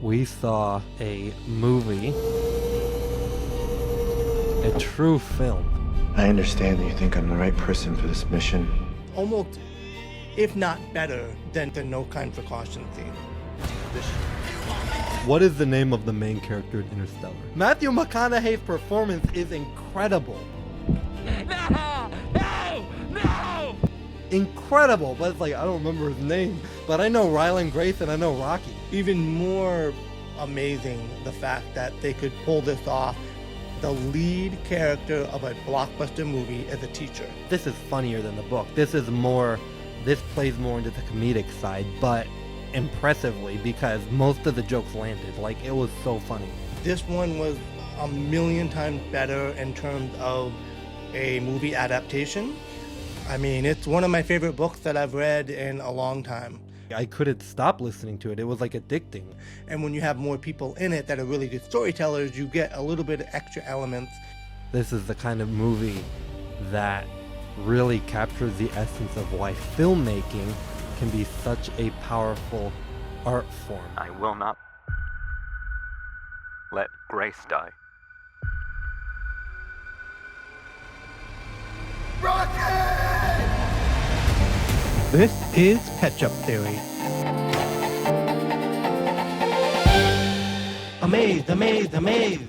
We saw a movie, a true film. I understand that you think I'm the right person for this mission. Almost, if not better, than the No Kind for Caution theme. What is the name of the main character in Interstellar? Matthew McConaughey's performance is incredible. No! No! No! Incredible, but it's like, I don't remember his name. But I know Rylan Grace and I know Rocky. Even more amazing the fact that they could pull this off. The lead character of a blockbuster movie as a teacher. This is funnier than the book. This plays more into the comedic side, but impressively, because most of the jokes landed. Like, it was so funny. This one was a million times better in terms of a movie adaptation. I mean, it's one of my favorite books that I've read in a long time. I couldn't stop listening to it. It was like addicting. And when you have more people in it that are really good storytellers, you get a little bit of extra elements. This is the kind of movie that really captures the essence of why filmmaking can be such a powerful art form. I will not let Grace die. This is Ketchup Theory. Amazed, amazed, amazed.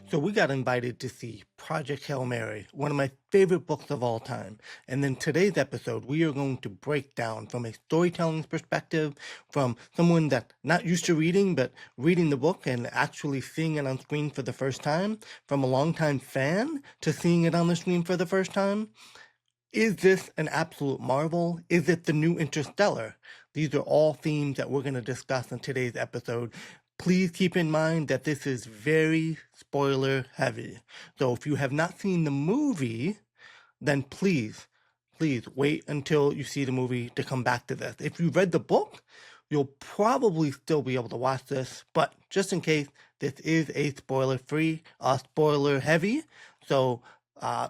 So we got invited to see Project Hail Mary, one of my favorite books of all time. And then today's episode, we are going to break down from a storytelling perspective, from someone that's not used to reading, but reading the book and actually seeing it on screen for the first time, from a longtime fan to seeing it on the screen for the first time. Is this an absolute marvel? Is it the new Interstellar? These are all themes that we're going to discuss in today's episode. Please keep in mind that this is very spoiler heavy. So if you have not seen the movie, then please wait until you see the movie to come back to this. If you read the book, you'll probably still be able to watch this, but just in case, this is a spoiler-free, spoiler heavy. So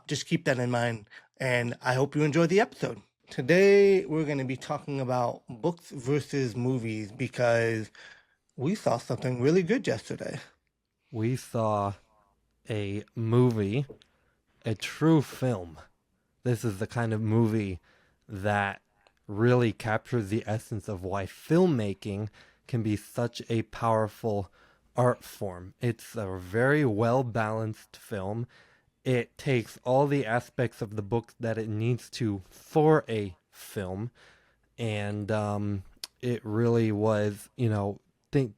just keep that in mind, and I hope you enjoy the episode. Today, we're going to be talking about books versus movies because we saw something really good yesterday. We saw a movie, a true film. This is the kind of movie that really captures the essence of why filmmaking can be such a powerful art form. It's a very well-balanced film. It takes all the aspects of the book that it needs to for a film. And it really was,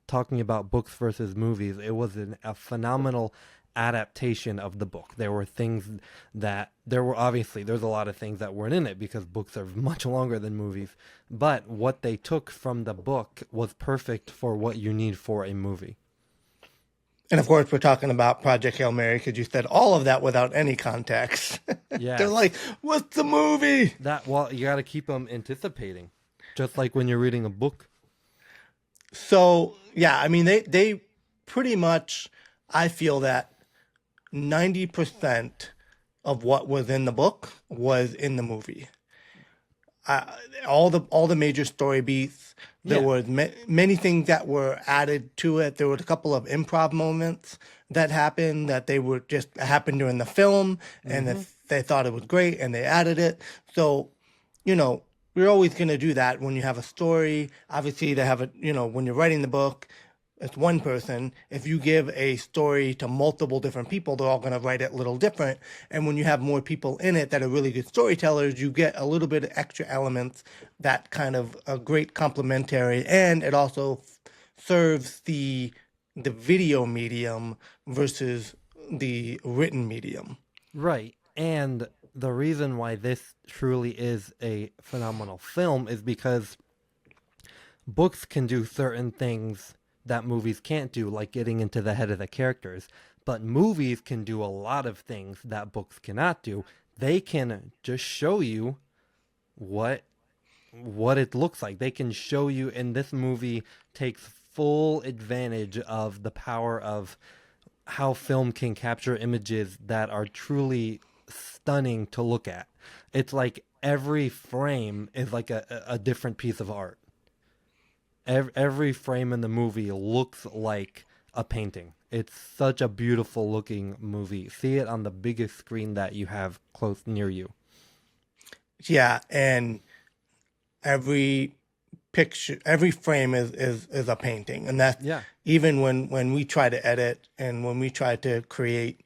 talking about books versus movies, it was a phenomenal adaptation of the book. There were obviously there's a lot of things that weren't in it because books are much longer than movies, but what they took from the book was perfect for what you need for a movie. And of course, we're talking about Project Hail Mary because you said all of that without any context. Yeah. They're like, what's the movie? You got to keep them anticipating, just like when you're reading a book. So, yeah, I mean, they pretty much, I feel that 90% of what was in the book was in the movie. All the major story beats. There were many things that were added to it. There were a couple of improv moments that happened that they were just happened during the film, and they thought it was great, and they added it. So, we're always going to do that when you have a story. Obviously, they have when you're writing the book, it's one person. If you give a story to multiple different people, they're all going to write it a little different. And when you have more people in it that are really good storytellers, you get a little bit of extra elements that kind of are great complementary. And it also serves the video medium versus the written medium. Right. And the reason why this truly is a phenomenal film is because books can do certain things that movies can't do, like getting into the head of the characters. But movies can do a lot of things that books cannot do. They can just show you what it looks like. They can show you, and this movie takes full advantage of the power of how film can capture images that are truly stunning to look at. It's like every frame is like a different piece of art. Every frame in the movie looks like a painting. It's such a beautiful looking movie. See it on the biggest screen that you have close near you. Yeah, and every picture, every frame is a painting, and that's Yeah. even when we try to edit and when we try to create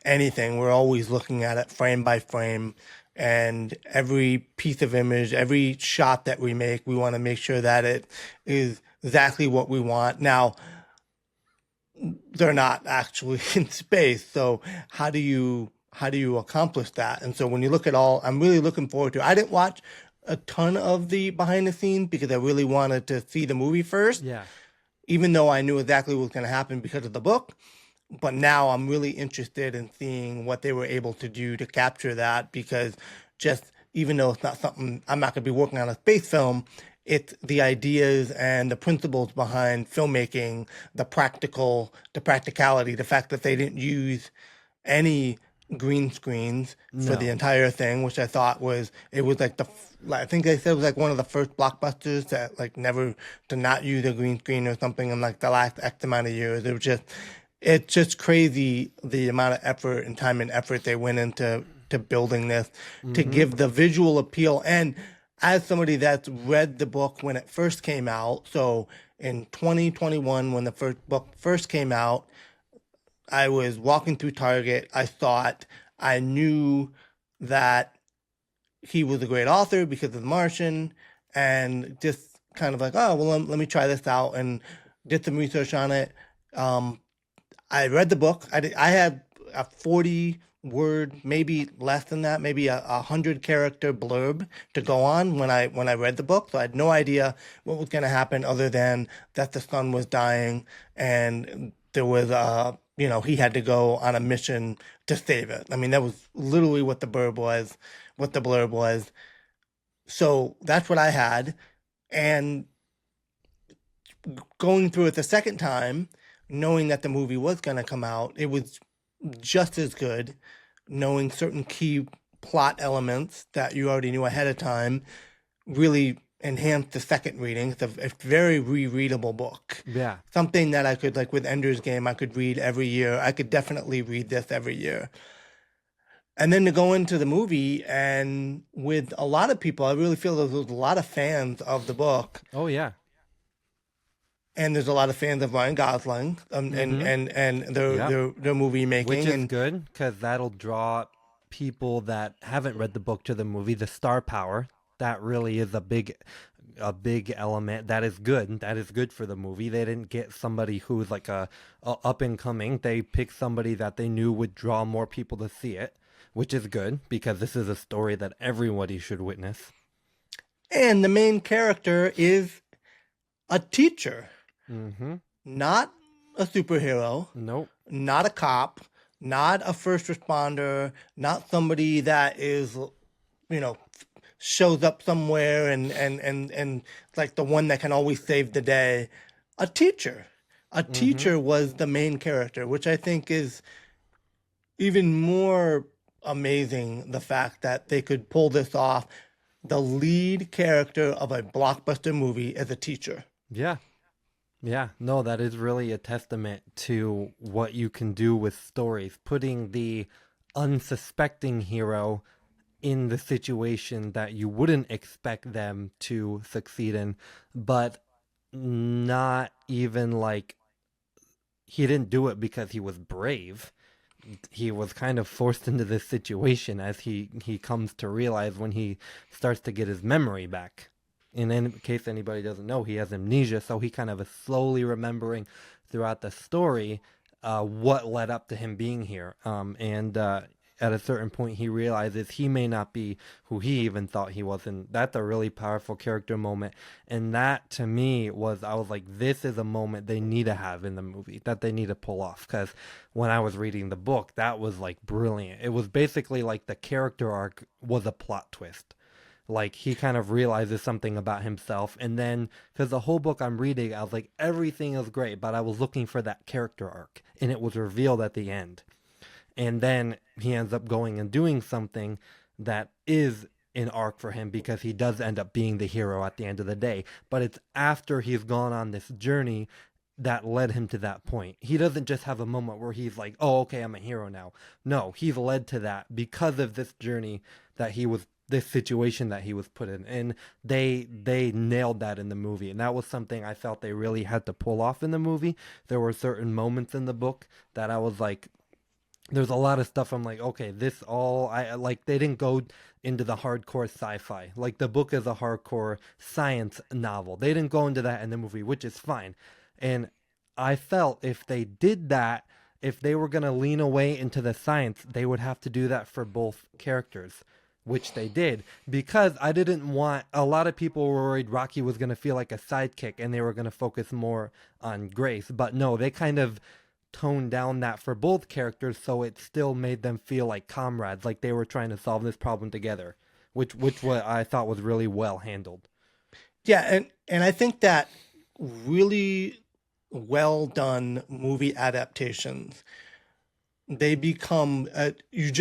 anything, we're always looking at it frame by frame, and every piece of image, every shot that we make, we want to make sure that it is exactly what we want. Now, they're not actually in space, so how do you accomplish that? And so when you look at all, I'm really looking forward to. I didn't watch a ton of the behind the scenes because I really wanted to see the movie first, Yeah. even though I knew exactly what was going to happen because of the book. But now I'm really interested in seeing what they were able to do to capture that, because just even though it's not something I'm not going to be working on a space film, it's the ideas and the principles behind filmmaking, the practicality, the fact that they didn't use any green screens for the No. entire thing, which I thought it was like I think they said it was like one of the first blockbusters that like never to not use a green screen or something in like the last X amount of years. It's just crazy the amount of effort and time and effort they went into building this to give the visual appeal. And as somebody that's read the book when it first came out, so in 2021 when the first book first came out, I was walking through Target. I knew that he was a great author because of The Martian, and just kind of like, oh, well, let me try this out, and did some research on it. Um, I read the book. I had a 40 word, maybe less than that, maybe a 100 character blurb to go on when I read the book. So I had no idea what was going to happen other than that the sun was dying and there was he had to go on a mission to save it. I mean, that was literally what the blurb was. So that's what I had. And going through it the second time, knowing that the movie was going to come out, it was just as good, knowing certain key plot elements that you already knew ahead of time really enhanced the second reading. It's a very rereadable book. Yeah. Something that I could, like with Ender's Game, I could read every year. I could definitely read this every year. And then to go into the movie, and with a lot of people, I really feel there's a lot of fans of the book. Oh yeah. And there's a lot of fans of Ryan Gosling and their movie making. Which is and good because that'll draw people that haven't read the book to the movie. The star power, that really is a big element. That is good. That is good for the movie. They didn't get somebody who's like a up and coming. They picked somebody that they knew would draw more people to see it, which is good because this is a story that everybody should witness. And the main character is a teacher. Mm-hmm. Not a superhero, Nope. not a cop, not a first responder, not somebody that is, shows up somewhere and like the one that can always save the day. A teacher. A teacher was the main character, which I think is even more amazing, the fact that they could pull this off. The lead character of a blockbuster movie is a teacher. Yeah. Yeah, no, that is really a testament to what you can do with stories, putting the unsuspecting hero in the situation that you wouldn't expect them to succeed in, but not even like he didn't do it because he was brave. He was kind of forced into this situation as he comes to realize when he starts to get his memory back. In case anybody doesn't know, he has amnesia, so he kind of is slowly remembering throughout the story what led up to him being here. And at a certain point, he realizes he may not be who he even thought he was. And that's a really powerful character moment. And that, to me, I was like, this is a moment they need to have in the movie, that they need to pull off. Because when I was reading the book, that was like brilliant. It was basically like the character arc was a plot twist. Like, he kind of realizes something about himself, and then, because the whole book I'm reading, I was like, everything is great, but I was looking for that character arc, and it was revealed at the end. And then he ends up going and doing something that is an arc for him because he does end up being the hero at the end of the day. But it's after he's gone on this journey that led him to that point. He doesn't just have a moment where he's like, oh, okay, I'm a hero now. No, he's led to that because of this journey that he was, this situation that he was put in. And they nailed that in the movie. And that was something I felt they really had to pull off in the movie. There were certain moments in the book that I was like, there's a lot of stuff I'm like, okay, this all, I like, they didn't go into the hardcore sci-fi. Like, the book is a hardcore science novel. They didn't go into that in the movie, which is fine. And I felt if they did that, if they were going to lean away into the science, they would have to do that for both characters, which they did. Because I didn't want, a lot of people were worried Rocky was going to feel like a sidekick and they were going to focus more on Grace. But no, they kind of toned down that for both characters, so it still made them feel like comrades, like they were trying to solve this problem together, which what I thought was really well handled. Yeah, and I think that really well done movie adaptations, they become you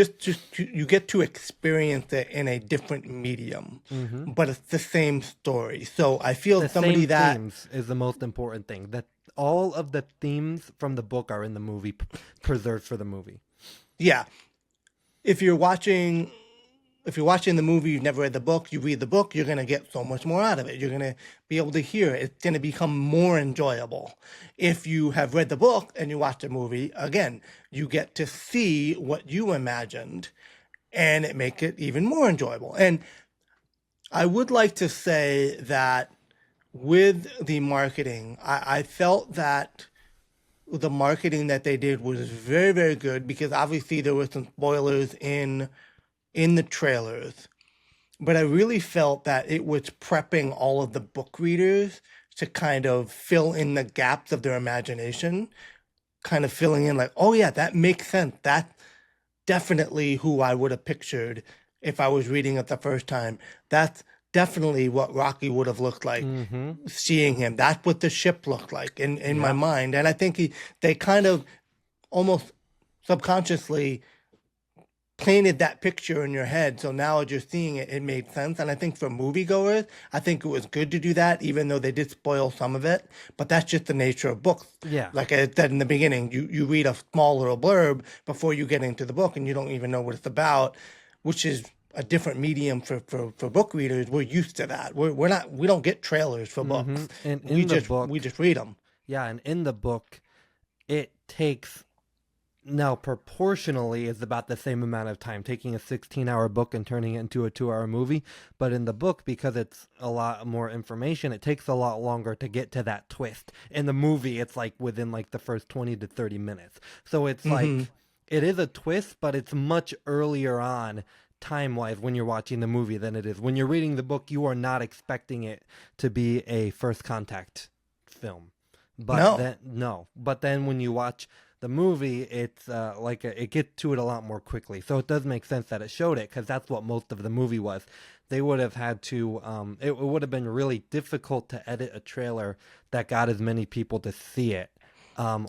you get to experience it in a different medium, but it's the same story. So I feel The somebody same that themes is the most important thing. That all of the themes from the book are in the movie, preserved for the movie. yeah, if you're watching the movie, you've never read the book, you read the book, you're going to get so much more out of it. You're going to be able to hear it. It's going to become more enjoyable. If you have read the book and you watch the movie, again, you get to see what you imagined and it makes it even more enjoyable. And I would like to say that with the marketing, I felt that the marketing that they did was very, very good because obviously there were some spoilers in the trailers, but I really felt that it was prepping all of the book readers to kind of fill in the gaps of their imagination, kind of filling in like, oh yeah, that makes sense. That's definitely who I would have pictured if I was reading it the first time. That's definitely what Rocky would have looked like seeing him. That's what the ship looked like in my mind. And I think they kind of almost subconsciously painted that picture in your head. So now as you're seeing it, it made sense. And I think for moviegoers, I think it was good to do that, even though they did spoil some of it. But that's just the nature of books. Yeah. Like I said in the beginning, you read a small little blurb before you get into the book and you don't even know what it's about, which is a different medium for book readers. We're used to that. We don't get trailers for books. And in the book, we just read them. yeah, and in the book, it takes, now proportionally is about the same amount of time, taking a 16-hour book and turning it into a 2-hour movie. But in the book, because it's a lot more information, it takes a lot longer to get to that twist. In the movie, it's like within like the first 20 to 30 minutes. So it's like, it is a twist, but it's much earlier on time-wise when you're watching the movie than it is. When you're reading the book, you are not expecting it to be a first contact film. But But then when you watch the movie, it's it gets to it a lot more quickly. So it does make sense that it showed it, because that's what most of the movie was. They would have had to, it would have been really difficult to edit a trailer that got as many people to see it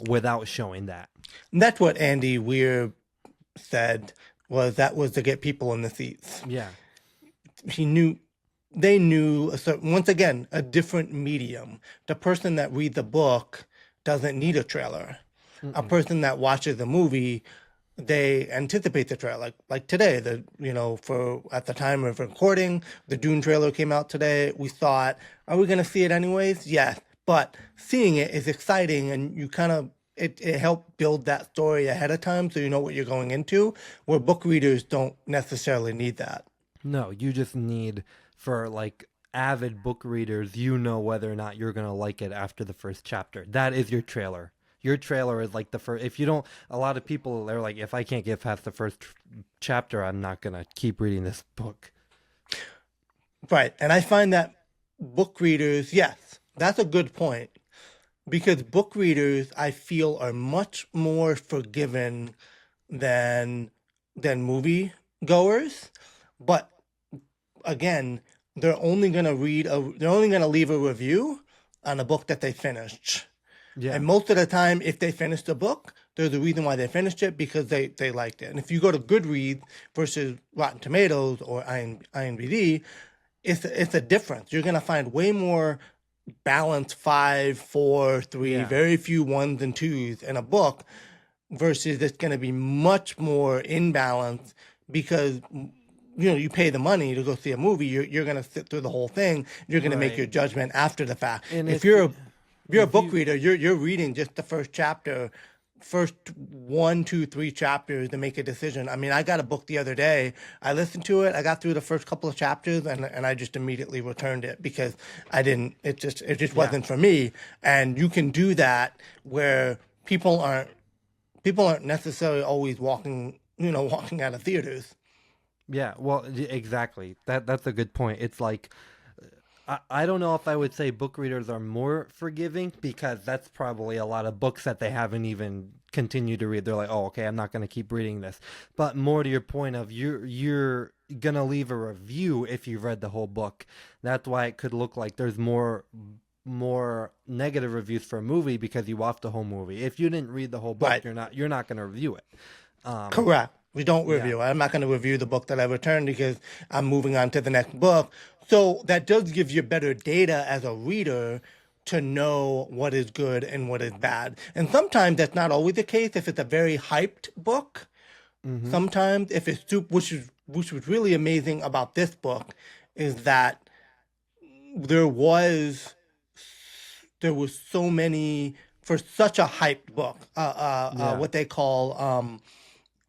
without showing that. And that's what Andy Weir said, was that was to get people in the seats. Yeah. They knew, once again, a different medium. The person that reads the book doesn't need a trailer. A person that watches the movie, they anticipate the trailer. Like today, at the time of recording, the Dune trailer came out today. We thought, are we going to see it anyways? Yes. But seeing it is exciting, and you kind of, it helped build that story ahead of time so you know what you're going into, where book readers don't necessarily need that. No, you just need, for like avid book readers, you know whether or not you're going to like it after the first chapter. That is your trailer. Your trailer is like the first. If you don't, a lot of people, they're like, if I can't get past the first chapter, I'm not going to keep reading this book. Right. And I find that book readers, yes, that's a good point. Because book readers, I feel, are much more forgiven than movie goers. But again, they're only going to leave a review on a book that they finished. Yeah. And most of the time, if they finish the book, there's a reason why they finished it because they liked it. And if you go to Goodreads versus Rotten Tomatoes or IMDb, it's a difference. You're gonna find way more balanced 5, 4, 3, Yeah. very few ones and twos in a book versus it's gonna be much more imbalanced because you pay the money to go see a movie. You're gonna sit through the whole thing. You're gonna make Right. your judgment after the fact. And If you're a if book you reader, you're reading just the first chapter, first 1, 2, 3 chapters to make a decision. I mean, I got a book the other day. I listened to it. I got through the first couple of chapters, and I just immediately returned it because I didn't. It just yeah. wasn't for me. And you can do that where people aren't necessarily always walking out of theaters. Yeah, well, exactly. That's a good point. It's like I don't know if I would say book readers are more forgiving because that's probably a lot of books that they haven't even continued to read. They're like, oh, okay, I'm not going to keep reading this. But more to your point of you're gonna leave a review if you've read the whole book. That's why it could look like there's more negative reviews for a movie because you watched the whole movie. If you didn't read the whole book, Right. you're not going to review it. Correct. We don't Yeah. review. I'm not going to review the book that I returned because I'm moving on to the next book. So that does give you better data as a reader to know what is good and what is bad. And sometimes that's not always the case. If it's a very hyped book, Mm-hmm. sometimes if it's which was really amazing about this book is that there was there was so many for such a hyped book. Yeah. What they call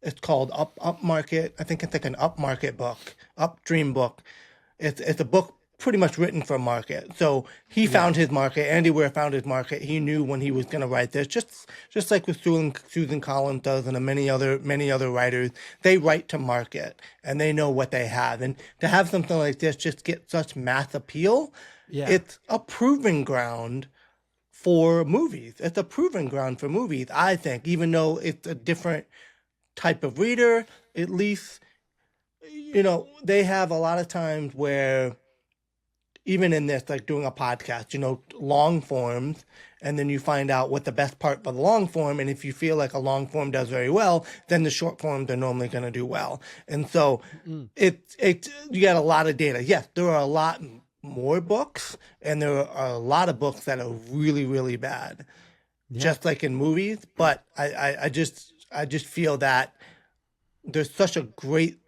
it's called upmarket. I think it's like an upmarket book, upstream book. It's a book pretty much written for market. So he Yeah. found his market. Andy Weir found his market. He knew when he was going to write this. Just like with Susan Collins does, and many other writers, they write to market and they know what they have. And to have something like this just get such mass appeal, Yeah. it's a proving ground for movies. It's a proving ground for movies, I think, even though it's a different type of reader, at least, they have a lot of times where, even in this, like doing a podcast, long forms, and then you find out what the best part for the long form. And if you feel like a long form does very well, then the short forms are normally going to do well. And so Mm. you got a lot of data. Yes, there are a lot more books, and there are a lot of books that are really, really bad, Yeah. just like in movies. But I just feel that there's such a great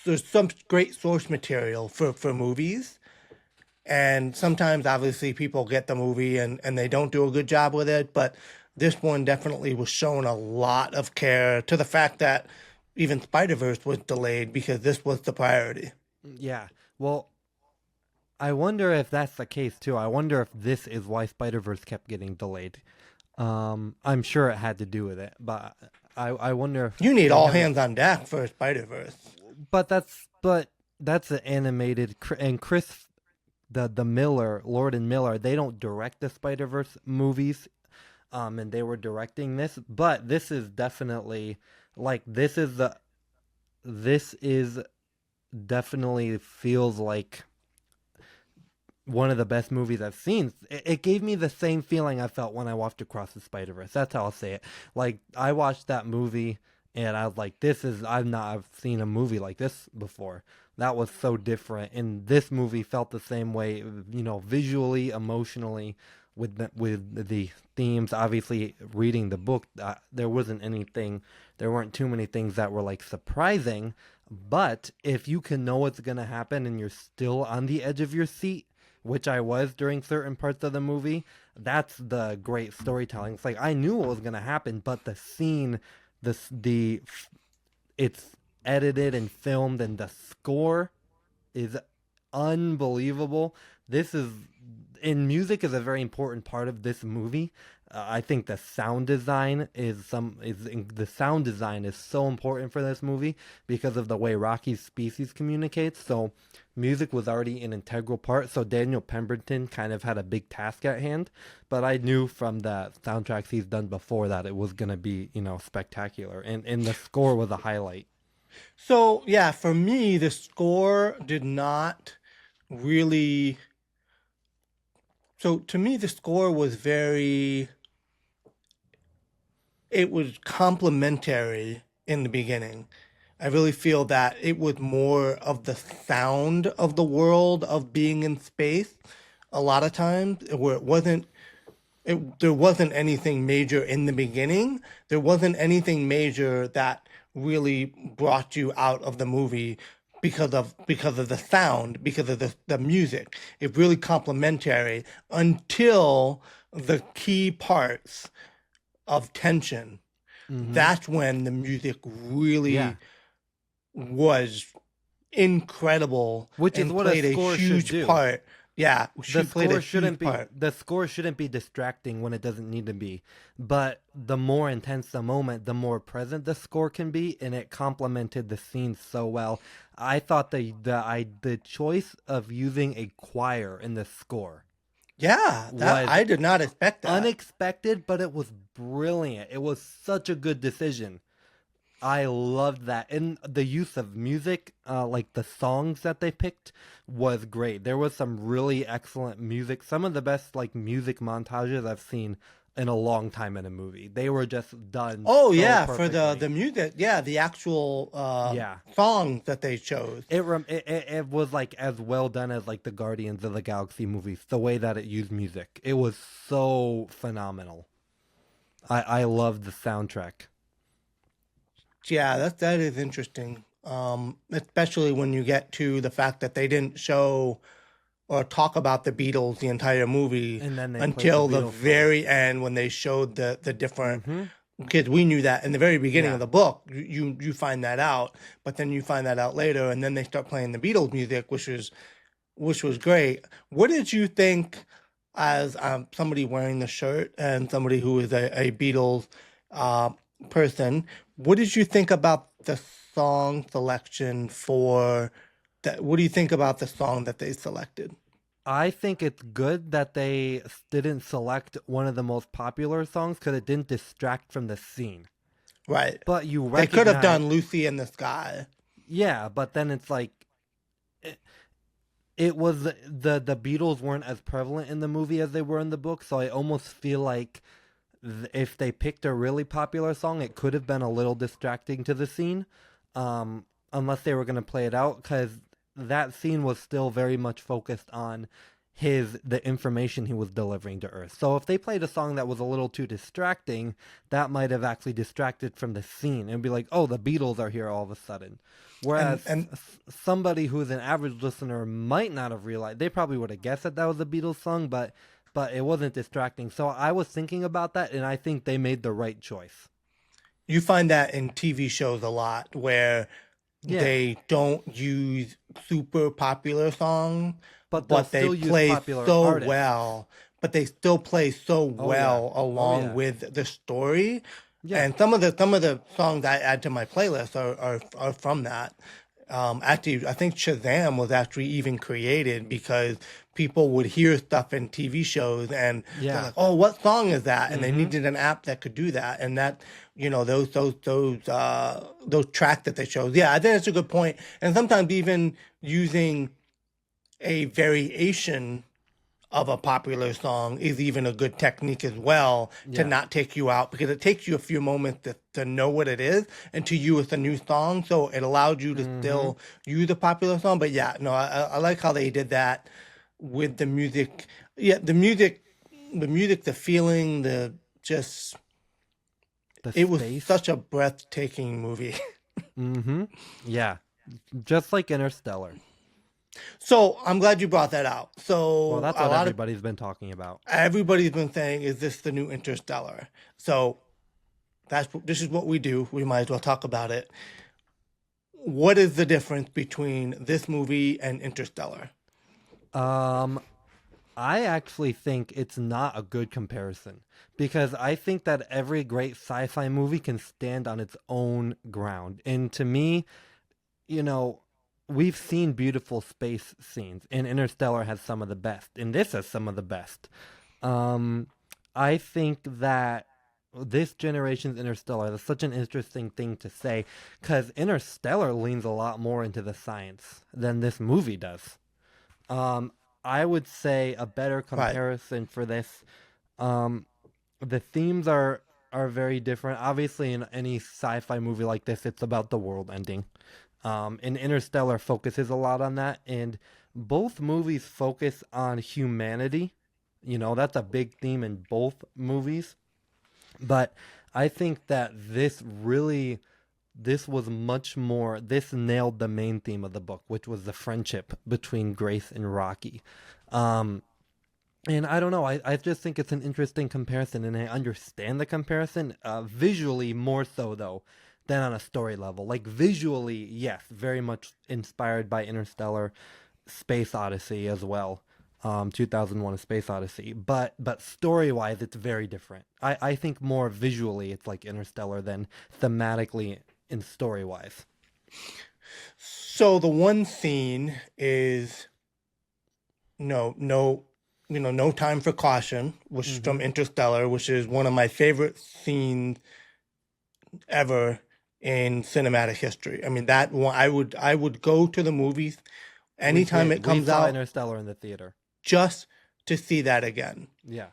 there's some great source material for movies. And sometimes obviously people get the movie and they don't do a good job with it, but this one definitely was shown a lot of care to the fact that even Spider-Verse was delayed because this was the priority. Yeah. Well, I wonder if that's the case too. I wonder if this is why Spider-Verse kept getting delayed. I'm sure it had to do with it, but I wonder if You need they all haven't. hands on deck for Spider-Verse. But that's the animated and Chris the Miller, Lord and Miller, they don't direct the Spider-Verse movies, and they were directing this, but this is definitely like this is definitely feels like one of the best movies I've seen. It gave me the same feeling I felt when I watched Across the Spider-Verse. That's how I'll say it. Like I watched that movie and I was like, I've seen a movie like this before. That was so different. And this movie felt the same way, visually, emotionally, with the themes. Obviously, reading the book, there weren't too many things that were like surprising. But if you can know what's gonna happen and you're still on the edge of your seat, which I was during certain parts of the movie, that's the great storytelling. It's like I knew what was gonna happen, but the scene, it's edited and filmed, and the score is unbelievable. This is in music is a very important part of this movie. I think the sound design the sound design is so important for this movie because of the way Rocky's species communicates. So music was already an integral part. So Daniel Pemberton kind of had a big task at hand, but I knew from the soundtracks he's done before that it was gonna be spectacular, and the score was a highlight. So yeah, for me, the score did not really. So to me, the score was very. it was complementary in the beginning. I really feel that it was more of the sound of the world of being in space a lot of times, where there wasn't anything major in the beginning. There wasn't anything major that really brought you out of the movie because of the sound, because of the music. It's really complimentary until the key parts of tension. Mm-hmm. That's when the music Yeah. really was incredible Which is and what a played a score should huge do. part. Yeah, she played a huge part. The score shouldn't be distracting when it doesn't need to be. But the more intense the moment, the more present the score can be, and it complemented the scene so well. I thought the choice of using a choir in the score Yeah, that was I did not expect that. unexpected, but it was brilliant. It was such a good decision. I loved that. And the use of music, like the songs that they picked, was great. There was some really excellent music. Some of the best like music montages I've seen in a long time in a movie. They were just done Oh so yeah, for the perfectly. music, yeah, the actual Yeah. songs that they chose. It was like as well done as like the Guardians of the Galaxy movies. The way that it used music, it was so phenomenal. I loved the soundtrack. Yeah, that is interesting. Especially when you get to the fact that they didn't show or talk about the Beatles the entire movie And then they played the until the Beatles song. very end when they showed the different, Mm-hmm. because we knew that in the very beginning of Yeah. the book. You find that out, but then you find that out later, and then they start playing the Beatles music, which was great. What did you think as somebody wearing the shirt and somebody who is a Beatles uh, person? What did you think about the song selection for that? What do you think about the song that they selected? I think it's good that they didn't select one of the most popular songs because it didn't distract from the scene. Right. But you They could have recognize, done Lucy in the Sky. yeah. But then it's like it, it was the Beatles weren't as prevalent in the movie as they were in the book, so I almost feel like if they picked a really popular song, it could have been a little distracting to the scene, unless they were going to play it out, because that scene was still very much focused on the information he was delivering to Earth. So if they played a song that was a little too distracting, that might have actually distracted from the scene and be like, oh, the Beatles are here all of a sudden. And Whereas and somebody who's an average listener might not have realized. They probably would have guessed that that was a Beatles song, but it wasn't distracting. So I was thinking about that, and I think they made the right choice. you find that in TV shows a lot where Yeah, they don't use super popular songs, but they'll but they still use play popular so artists. well. But they still play so Oh yeah, well oh along yeah, with the story. yeah. And some of the songs I add to my playlist are from that. Actually, I think Shazam was actually even created because people would hear stuff in TV shows and they're Yeah. like, "Oh, what song is that?" And they Mm-hmm. needed an app that could do that. And that, those tracks that they chose. Yeah, I think that's a good point. And sometimes even using a variation of a popular song is even a good technique as well to Yeah. not take you out, because it takes you a few moments to know what it is and to you it's a new song, so it allowed you to Mm-hmm. still use a popular song. But yeah, no, I like how they did that with the music. Yeah, the music, the feeling, the just The it was space. such a breathtaking movie. Mm-hmm. Yeah. Just like Interstellar. So I'm glad you brought that out. Well, So that's a what lot of everybody's been talking about. everybody's been saying, is this the new Interstellar? So this is what we do. We might as well talk about it. What is the difference between this movie and Interstellar? Um, I actually think it's not a good comparison because I think that every great sci-fi movie can stand on its own ground. And to me, you know, we've seen beautiful space scenes, and Interstellar has some of the best, and this has some of the best. Um, I think that this generation's Interstellar is such an interesting thing to say because Interstellar leans a lot more into the science than this movie does. Um, I would say a better Right. comparison for this. Um, the themes are. are very different. Obviously, in any sci-fi movie like this, it's about the world ending. And Interstellar focuses a lot on that, and both movies focus on humanity. You know, that's a big theme in both movies. But I think that this was much more, this nailed the main theme of the book, which was the friendship between Grace and Rocky. And I don't know, I just think it's an interesting comparison, and I understand the comparison visually more so, though, than on a story level. Like, visually, yes, very much inspired by Interstellar, Space Odyssey as well, 2001: A Space Odyssey. But story-wise, it's very different. I think more visually it's like Interstellar than thematically and story-wise. So the one scene is No Time for Caution, which is from Interstellar, which is one of my favorite scenes ever in cinematic history. I mean, that one, I would go to the movies anytime it comes we saw out Interstellar in the theater. just to see that again. Yeah.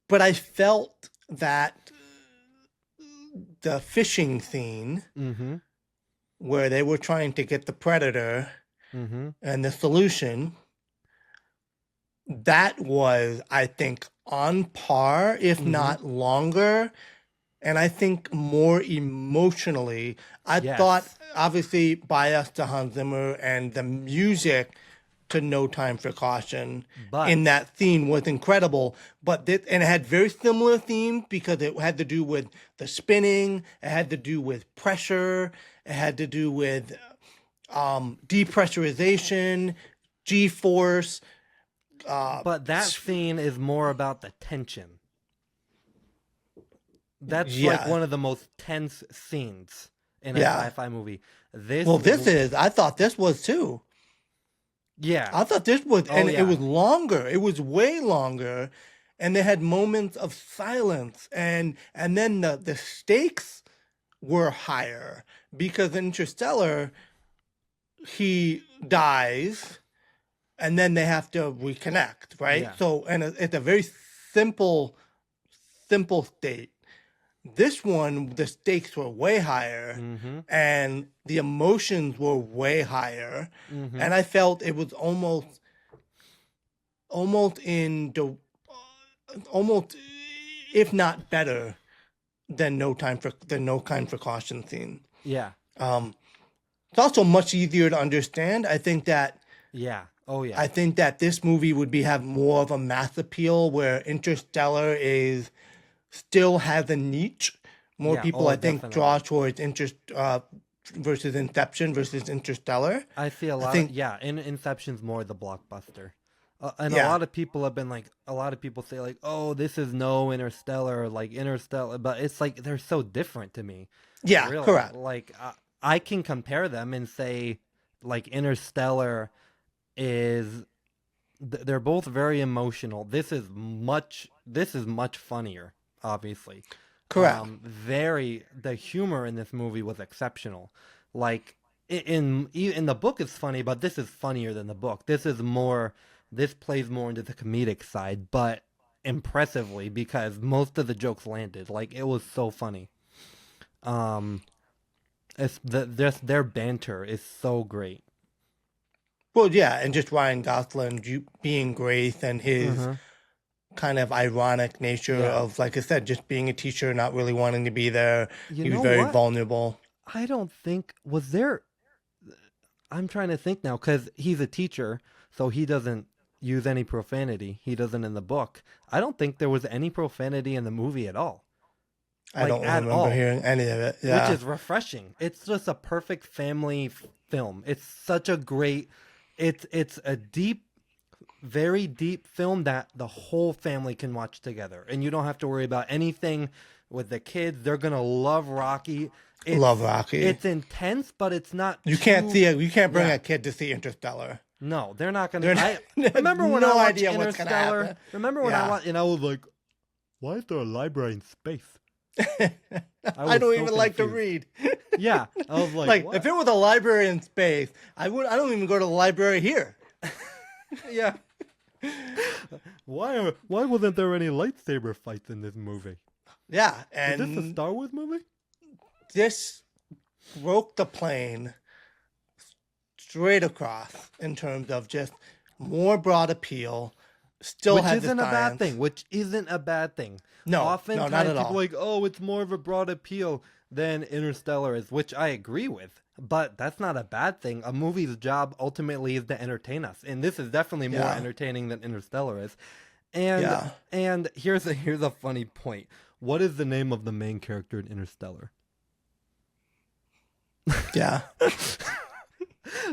But I felt that the fishing scene Mm-hmm. where they were trying to get the predator Mm-hmm. and the solution, that was, I think, on par, if not longer. And I think more emotionally. I Yes. thought, obviously, biased to Hans Zimmer, and the music to No Time for Caution But- in that scene was incredible. But and it had very similar themes because it had to do with the spinning, it had to do with pressure, it had to do with depressurization, G-force. But that scene is more about the tension. That's Yeah. like one of the most tense scenes in a Yeah. sci-fi movie. This I thought this was too. yeah. I thought this was, Oh, and yeah. it was longer. It was way longer, and they had moments of silence, and then the stakes were higher because in Interstellar, he dies, and then they have to reconnect, right? Yeah. So, and it's a very simple state. This one, the stakes were way higher, and the emotions were way higher, and I felt it was almost if not better than No Time for Caution scene. Yeah. It's also much easier to understand. I think that Yeah. Oh yeah. this movie would have more of a mass appeal, where Interstellar still has a niche. More Yeah, people, oh, I think, definitely. draw towards versus Inception versus Interstellar. I see a lot think- of, yeah, and Inception's more the blockbuster. And Yeah. a lot of people have been like, a lot of people say like, oh, this is no Interstellar, like Interstellar, but it's like, they're so different to me. Yeah, Really. correct. Like, I can compare them and say, like, Interstellar is, they're both very emotional. This is much funnier, obviously. Correct. The humor in this movie was exceptional. Like, in the book it's funny, but this is funnier than the book. This plays more into the comedic side, but impressively, because most of the jokes landed. Like, it was so funny. Their banter is so great. Well, yeah, and just Ryan Gosling being Grace and his kind of ironic nature Yeah. of, like I said, just being a teacher, not really wanting to be there. You He was know very what? vulnerable. I don't think, was there, I'm trying to think now, because he's a teacher, so he doesn't use any profanity. He doesn't in the book. I don't think there was any profanity in the movie at all. I Like, don't at remember all. hearing any of it. Yeah. Which is refreshing. It's just a perfect family film. It's such a great, it's a deep, very deep film that the whole family can watch together, and you don't have to worry about anything with the kids. They're gonna love Rocky. Love Rocky. It's intense, but it's not. You can't bring Yeah. a kid to see Interstellar. No, they're not gonna. They're I not- they have remember when no I watched idea what's gonna Interstellar. happen. Remember when Yeah. I watched, and I was like, "Why is there a library in space?" I was don't so even like to confused. read. Yeah, I was like, Like, what? if it was a library in space, I don't even go to the library here. Yeah. Why wasn't there any lightsaber fights in this movie? Yeah, Is this a and Star Wars movie? this broke the plane straight across in terms of just more broad appeal. Still Which had the isn't a bad science. thing. Which isn't a bad thing. No, not Oftentimes at people all. are like, oh, it's more of a broad appeal than Interstellar is, which I agree with. But that's not a bad thing. A movie's job ultimately is to entertain us, and this is definitely more Yeah. entertaining than Interstellar is. And Yeah. and here's a funny point. What is the name of the main character in Interstellar? Yeah.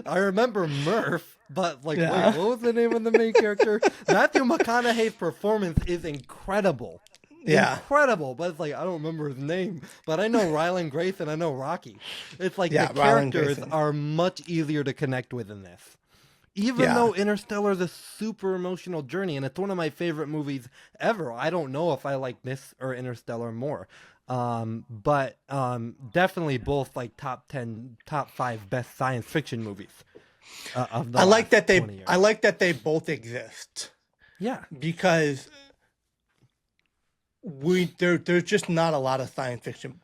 I remember Murph, but like, Yeah. wait, what was the name of the main character? Matthew McConaughey's performance is incredible. Yeah. Incredible, but it's like I don't remember his name, but I know Rylan Grace and I know Rocky. It's like Yeah, the Rylan characters Grace. are much easier to connect with in this. Even Yeah. though Interstellar is a super emotional journey and it's one of my favorite movies ever, I don't know if I like this or Interstellar more. But definitely both like top 10, top 5 best science fiction movies of the I like last that 20 years. I like that they both exist Yeah. because there's just not a lot of science fiction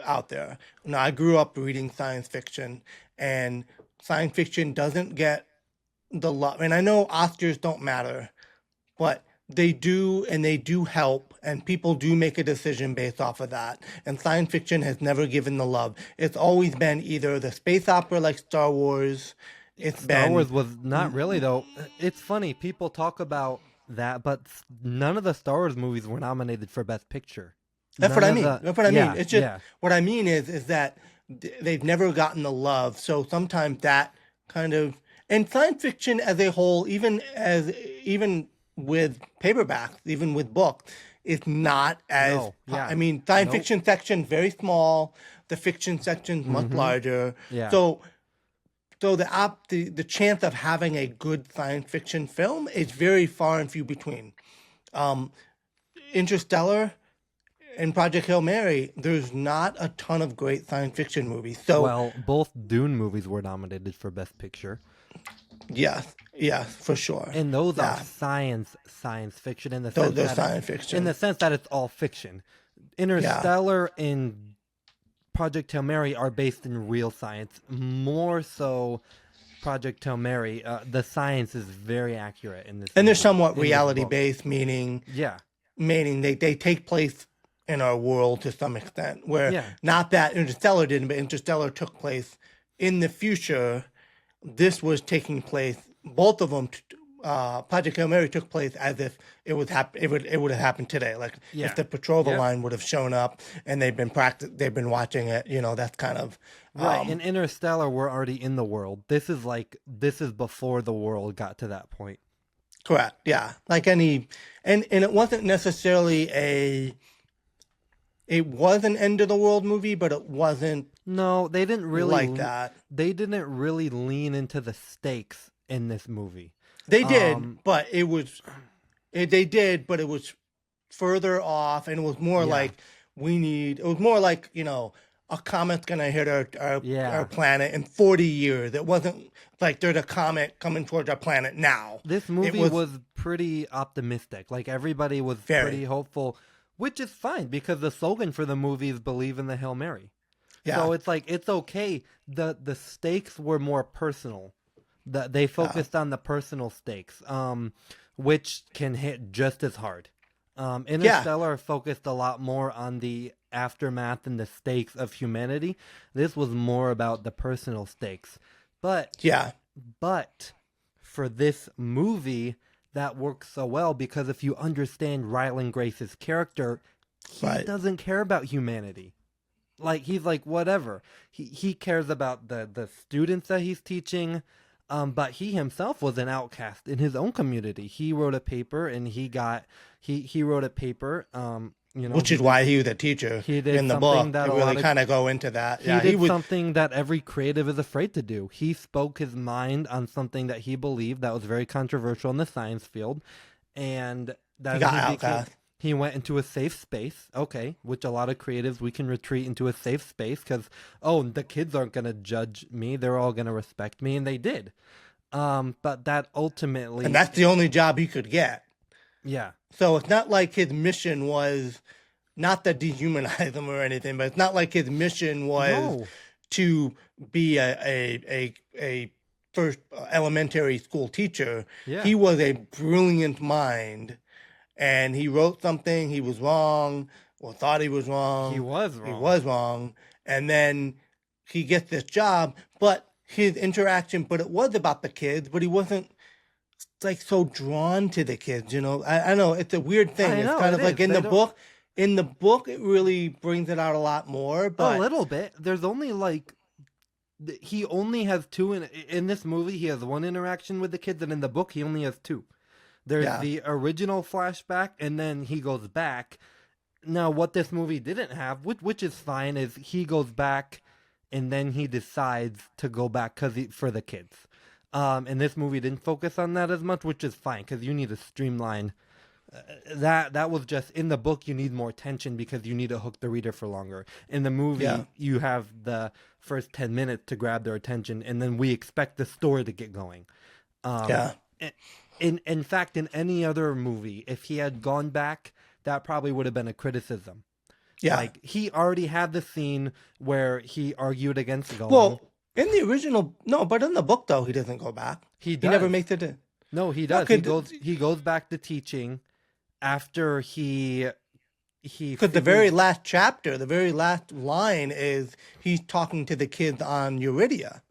out there. Now, I grew up reading science fiction, and science fiction doesn't get the love. And I know Oscars don't matter, but they do, and they do help, and people do make a decision based off of that. And science fiction has never given the love. It's always been either the space opera like Star Wars. It's Star been Wars was not really though. It's funny people talk about that, but none of the Star Wars movies were nominated for Best Picture. That's what I None mean. of the- That's what I yeah, mean. It's just yeah. what I mean is that they've never gotten the love. So sometimes that kind of, and science fiction as a whole, even with paperbacks, even with books, is not as. No, yeah. I mean, science Nope. fiction section very small. The fiction section's much larger. Yeah. So the chance of having a good science fiction film is very far and few between. Interstellar and Project Hail Mary, there's not a ton of great science fiction movies. So Well, both Dune movies were nominated for Best Picture, yes, for sure. and those Yeah. are science fiction in the Those sense are that science fiction. in the sense that it's all fiction. Interstellar and Project Hail Mary are based in real science. More so, Project Hail Mary, the science is very accurate in this. And they're movie, somewhat in this reality book. based, meaning Yeah. they take place in our world to some extent. Where Yeah. not that Interstellar didn't, but Interstellar took place in the future. This was taking place. Both of them, Project Hail Mary took place as if it was it would have happened today. Like Yeah. if the Petrova Yep. line would have shown up and they've been watching it. That's kind of Right. In Interstellar, we're already in the world. This is before the world got to that point. correct. Yeah, like any, and it wasn't necessarily it was an end of the world movie, but it wasn't No, they didn't really like that. They didn't really lean into the stakes in this movie. They did, but they did, but it was further off, and it was more Yeah. like it was more like, a comet's gonna hit Yeah. our planet in 40 years. It wasn't like there's a comet coming towards our planet now. This movie was pretty optimistic. Like everybody was Very. pretty hopeful, which is fine because the slogan for the movie is "Believe in the Hail Mary." Yeah. So it's like it's okay. The stakes were more personal. They focused on the personal stakes, which can hit just as hard. Interstellar focused a lot more on the aftermath and the stakes of humanity. This was more about the personal stakes. But for this movie, that works so well because if you understand Rylan Grace's character, he Right. doesn't care about humanity. Like he's like whatever. He cares about the students that he's teaching. But he himself was an outcast in his own community. He wrote a paper and he wrote a paper, which is why he was a teacher he did in the something book. that To a lot really of- kind of go into that. he Yeah, did he was. something that every creative is afraid to do. He spoke his mind on something that he believed that was very controversial in the science field, and that He got became- outcast. He went into a safe space, okay, which a lot of creatives, we can retreat into a safe space because, the kids aren't going to judge me. They're all going to respect me, and they did. But that ultimately... And that's the only job he could get. Yeah. So it's not like his mission was not to dehumanize him or anything, but it's not like his mission was No. to be a first elementary school teacher. Yeah. He was a brilliant mind, and he wrote something, he was wrong, or thought he was wrong. He was He wrong. was wrong. And then he gets this job, but his interaction, but it was about the kids, but he wasn't like so drawn to the kids, you know. I know it's a weird thing. I It's know, kind of it like is. in They the don't- book. In the book, it really brings it out a lot more. But A little bit. There's only like he only has two in this movie. He has one interaction with the kids, and in the book, he only has two. There's Yeah. the original flashback, and then he goes back. Now, what this movie didn't have, which is fine, is he goes back, and then he decides to go back for the kids. And this movie didn't focus on that as much, which is fine because you need to streamline. That was just in the book. You need more tension because you need to hook the reader for longer. In the movie, Yeah. you have the first 10 minutes to grab their attention, and then we expect the story to get going. yeah, In fact, in any other movie, if he had gone back, that probably would have been a criticism. yeah. Like he already had the scene where he argued against going. Well, in the original, no, but in the book though, he doesn't go back. He He never does. makes it in. No, he does. Okay, He goes back to teaching after he Because the very last chapter, the very last line is he's talking to the kids on Eurydia.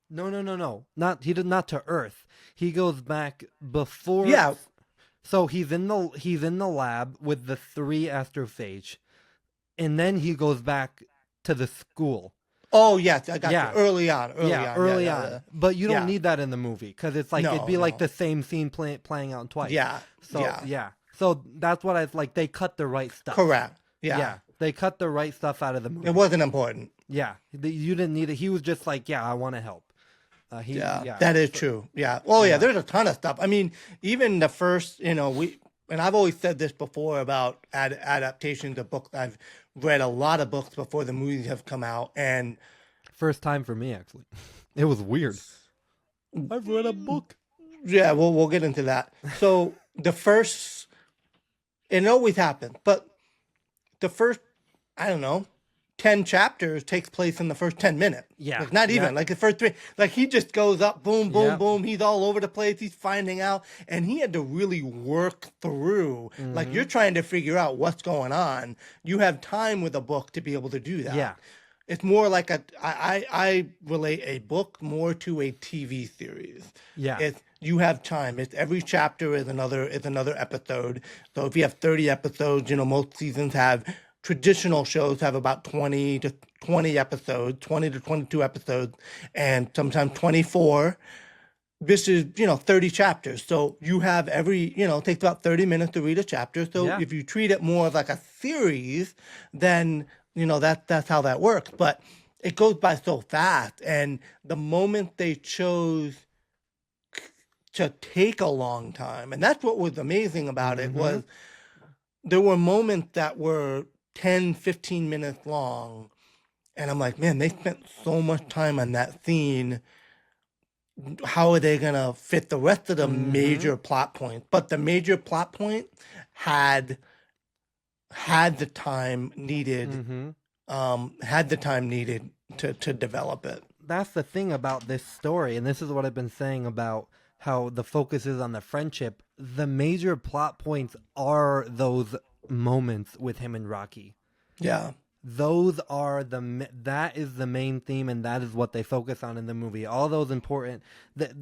No. Not to Earth. He goes back before. Yeah. So he's in the lab with the 3 astrophage, and then he goes back to the school. Oh yes, I got Yeah. you. Early on. Early Yeah, on. yeah. But you don't Yeah. need that in the movie because it's like No, it'd be like no. the same scene playing out twice. Yeah, So yeah. So that's what I like. They cut the right stuff. Correct. Yeah. They cut the right stuff out of the movie. It wasn't important. Yeah, you didn't need it. He was just like, yeah, I want to help. Yeah, that is true. Yeah. Oh, yeah. There's a ton of stuff. I mean, even the first, and I've always said this before about adaptations of books. I've read a lot of books before the movies have come out, and First time for me, actually. It was weird. I've read a book. yeah, we'll get into that. So the first, and it always happens, but the first, I don't know, 10 chapters takes place in the first 10 minutes. Yeah. Like not even, Yeah. like the first 3, like he just goes up, boom, boom, Yeah. boom. He's all over the place. He's finding out. And he had to really work through, like Mm-hmm. you're trying to figure out what's going on. You have time with a book to be able to do that. Yeah. It's more like I relate a book more to a TV series. Yeah. It's, you have time. It's every chapter is another episode. So if you have 30 episodes, most seasons have, traditional shows have about 20 to 22 episodes, and sometimes 24. This is, 30 chapters. So you have it takes about 30 minutes to read a chapter. So Yeah. if you treat it more like a series, then, that's how that works. But it goes by so fast. And the moment they chose to take a long time, and that's what was amazing about it, was there were moments that were 10, 15 minutes long. And I'm like, man, they spent so much time on that scene. How are they going to fit the rest of the major plot points? But the major plot point had the time needed, to develop it. That's the thing about this story, and this is what I've been saying about how the focus is on the friendship. The major plot points are those moments with him and Rocky. Yeah. Those are that is the main theme, and that is what they focus on in the movie. All those important,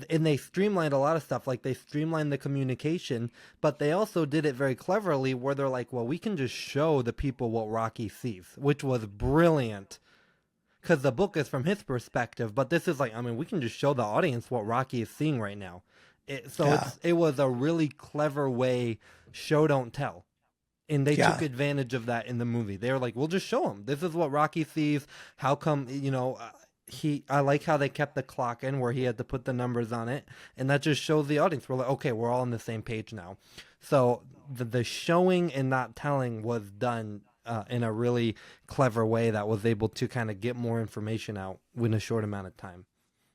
and they streamlined a lot of stuff. Like they streamlined the communication, but they also did it very cleverly, where they're like, "Well, we can just show the people what Rocky sees," which was brilliant, because the book is from his perspective. But this is like, I mean, we can just show the audience what Rocky is seeing right now. It was a really clever way, show don't tell. And they took advantage of that in the movie. They were like, "We'll just show him. This is what Rocky sees. How come, I like how they kept the clock in where he had to put the numbers on it. And that just shows the audience. We're like, okay, we're all on the same page now." So the showing and not telling was done in a really clever way that was able to kind of get more information out in a short amount of time.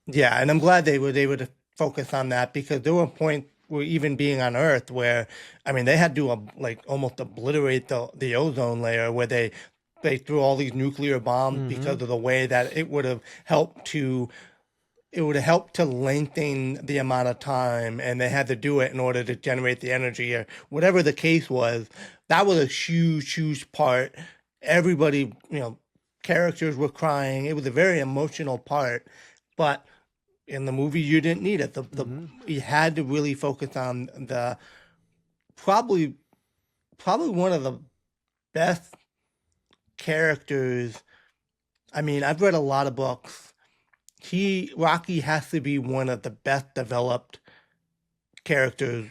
Yeah. And I'm glad they were able to focus on that, because there were points were even being on Earth, where I mean they had to like almost obliterate the ozone layer, where they threw all these nuclear bombs because of the way that it would have helped to lengthen the amount of time, and they had to do it in order to generate the energy or whatever the case was. That was a huge part. Everybody, characters were crying. It was a very emotional part, but in the movie you didn't need it. You had to really focus on the probably one of the best characters. I mean, I've read a lot of books. Rocky has to be one of the best developed characters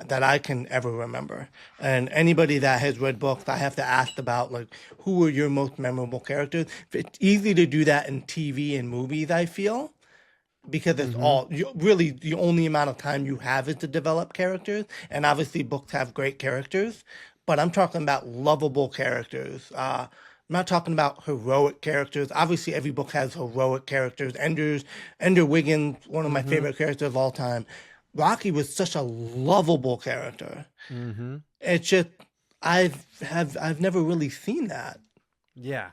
that I can ever remember. And anybody that has read books, I have to ask about, like, who were your most memorable characters? It's easy to do that in TV and movies, I feel, because it's really the only amount of time you have is to develop characters. And obviously books have great characters, but I'm talking about lovable characters. I'm not talking about heroic characters. Obviously, every book has heroic characters. Ender Wiggins, one of my favorite characters of all time. Rocky was such a lovable character. It's just I've never really seen that. Yeah.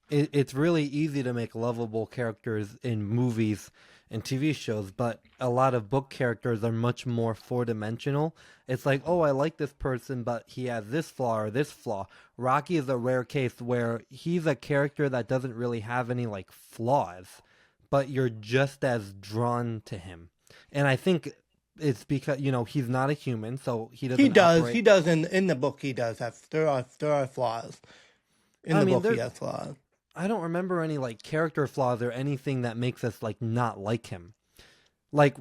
It's really easy to make lovable characters in movies and TV shows, but a lot of book characters are much more four-dimensional. It's like, oh, I like this person, but he has this flaw or this flaw. Rocky is a rare case where he's a character that doesn't really have any, like, flaws, but you're just as drawn to him. And I think it's because, he's not a human, so he doesn't He does in the book. He does have there are flaws in the book. He has flaws. I don't remember any, like, character flaws or anything that makes us, like, not like him. Like,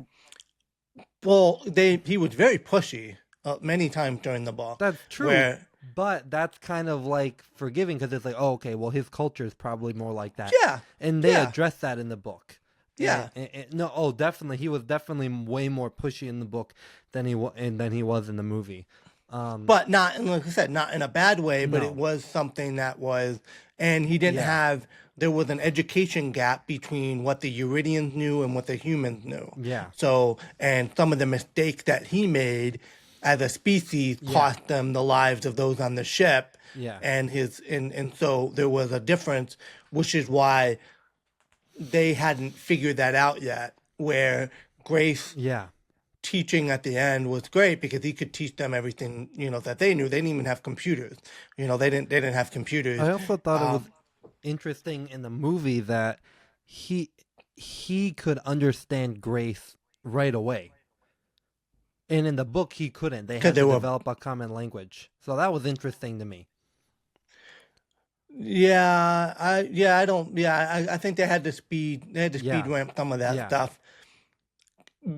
well, he was very pushy many times during the book. That's true. But that's kind of, like, forgiving because it's like, oh, okay, well, his culture is probably more like that. Yeah. And they address that in the book. Yeah. No, definitely. He was definitely way more pushy in the book than he was in the movie. But not, like I said, not in a bad way, but No. it was something that was, and he didn't have, there was an education gap between what the Uridians knew and what the humans knew. Yeah. So, and some of the mistakes that he made as a species cost them the lives of those on the ship. Yeah. And so there was a difference, which is why they hadn't figured that out yet, where Grace teaching at the end was great because he could teach them everything, that they knew. They didn't even have computers. They didn't have computers. I also thought it was interesting in the movie that he could understand Grace right away. And in the book he couldn't. They had to develop a common language. So that was interesting to me. I think they had to speed ramp some of that stuff.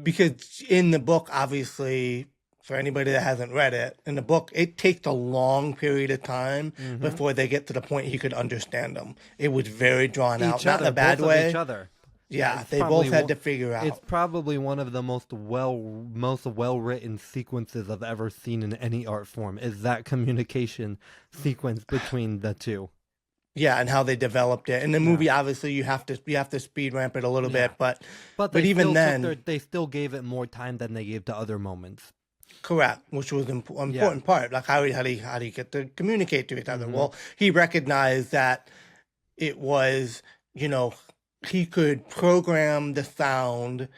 Because in the book, obviously, for anybody that hasn't read it, in the book, it takes a long period of time before they get to the point he could understand them. It was very drawn out, not in a bad way. Each other. Yeah, they both had to figure out. It's probably one of the most well-written sequences I've ever seen in any art form, is that communication sequence between the two. Yeah, and how they developed it. In the movie, obviously, you have to speed ramp it a little bit, but even then, they still gave it more time than they gave to other moments. Correct, which was an important part. Like how do you get to communicate to each other? Well, he recognized that it was, he could program the sound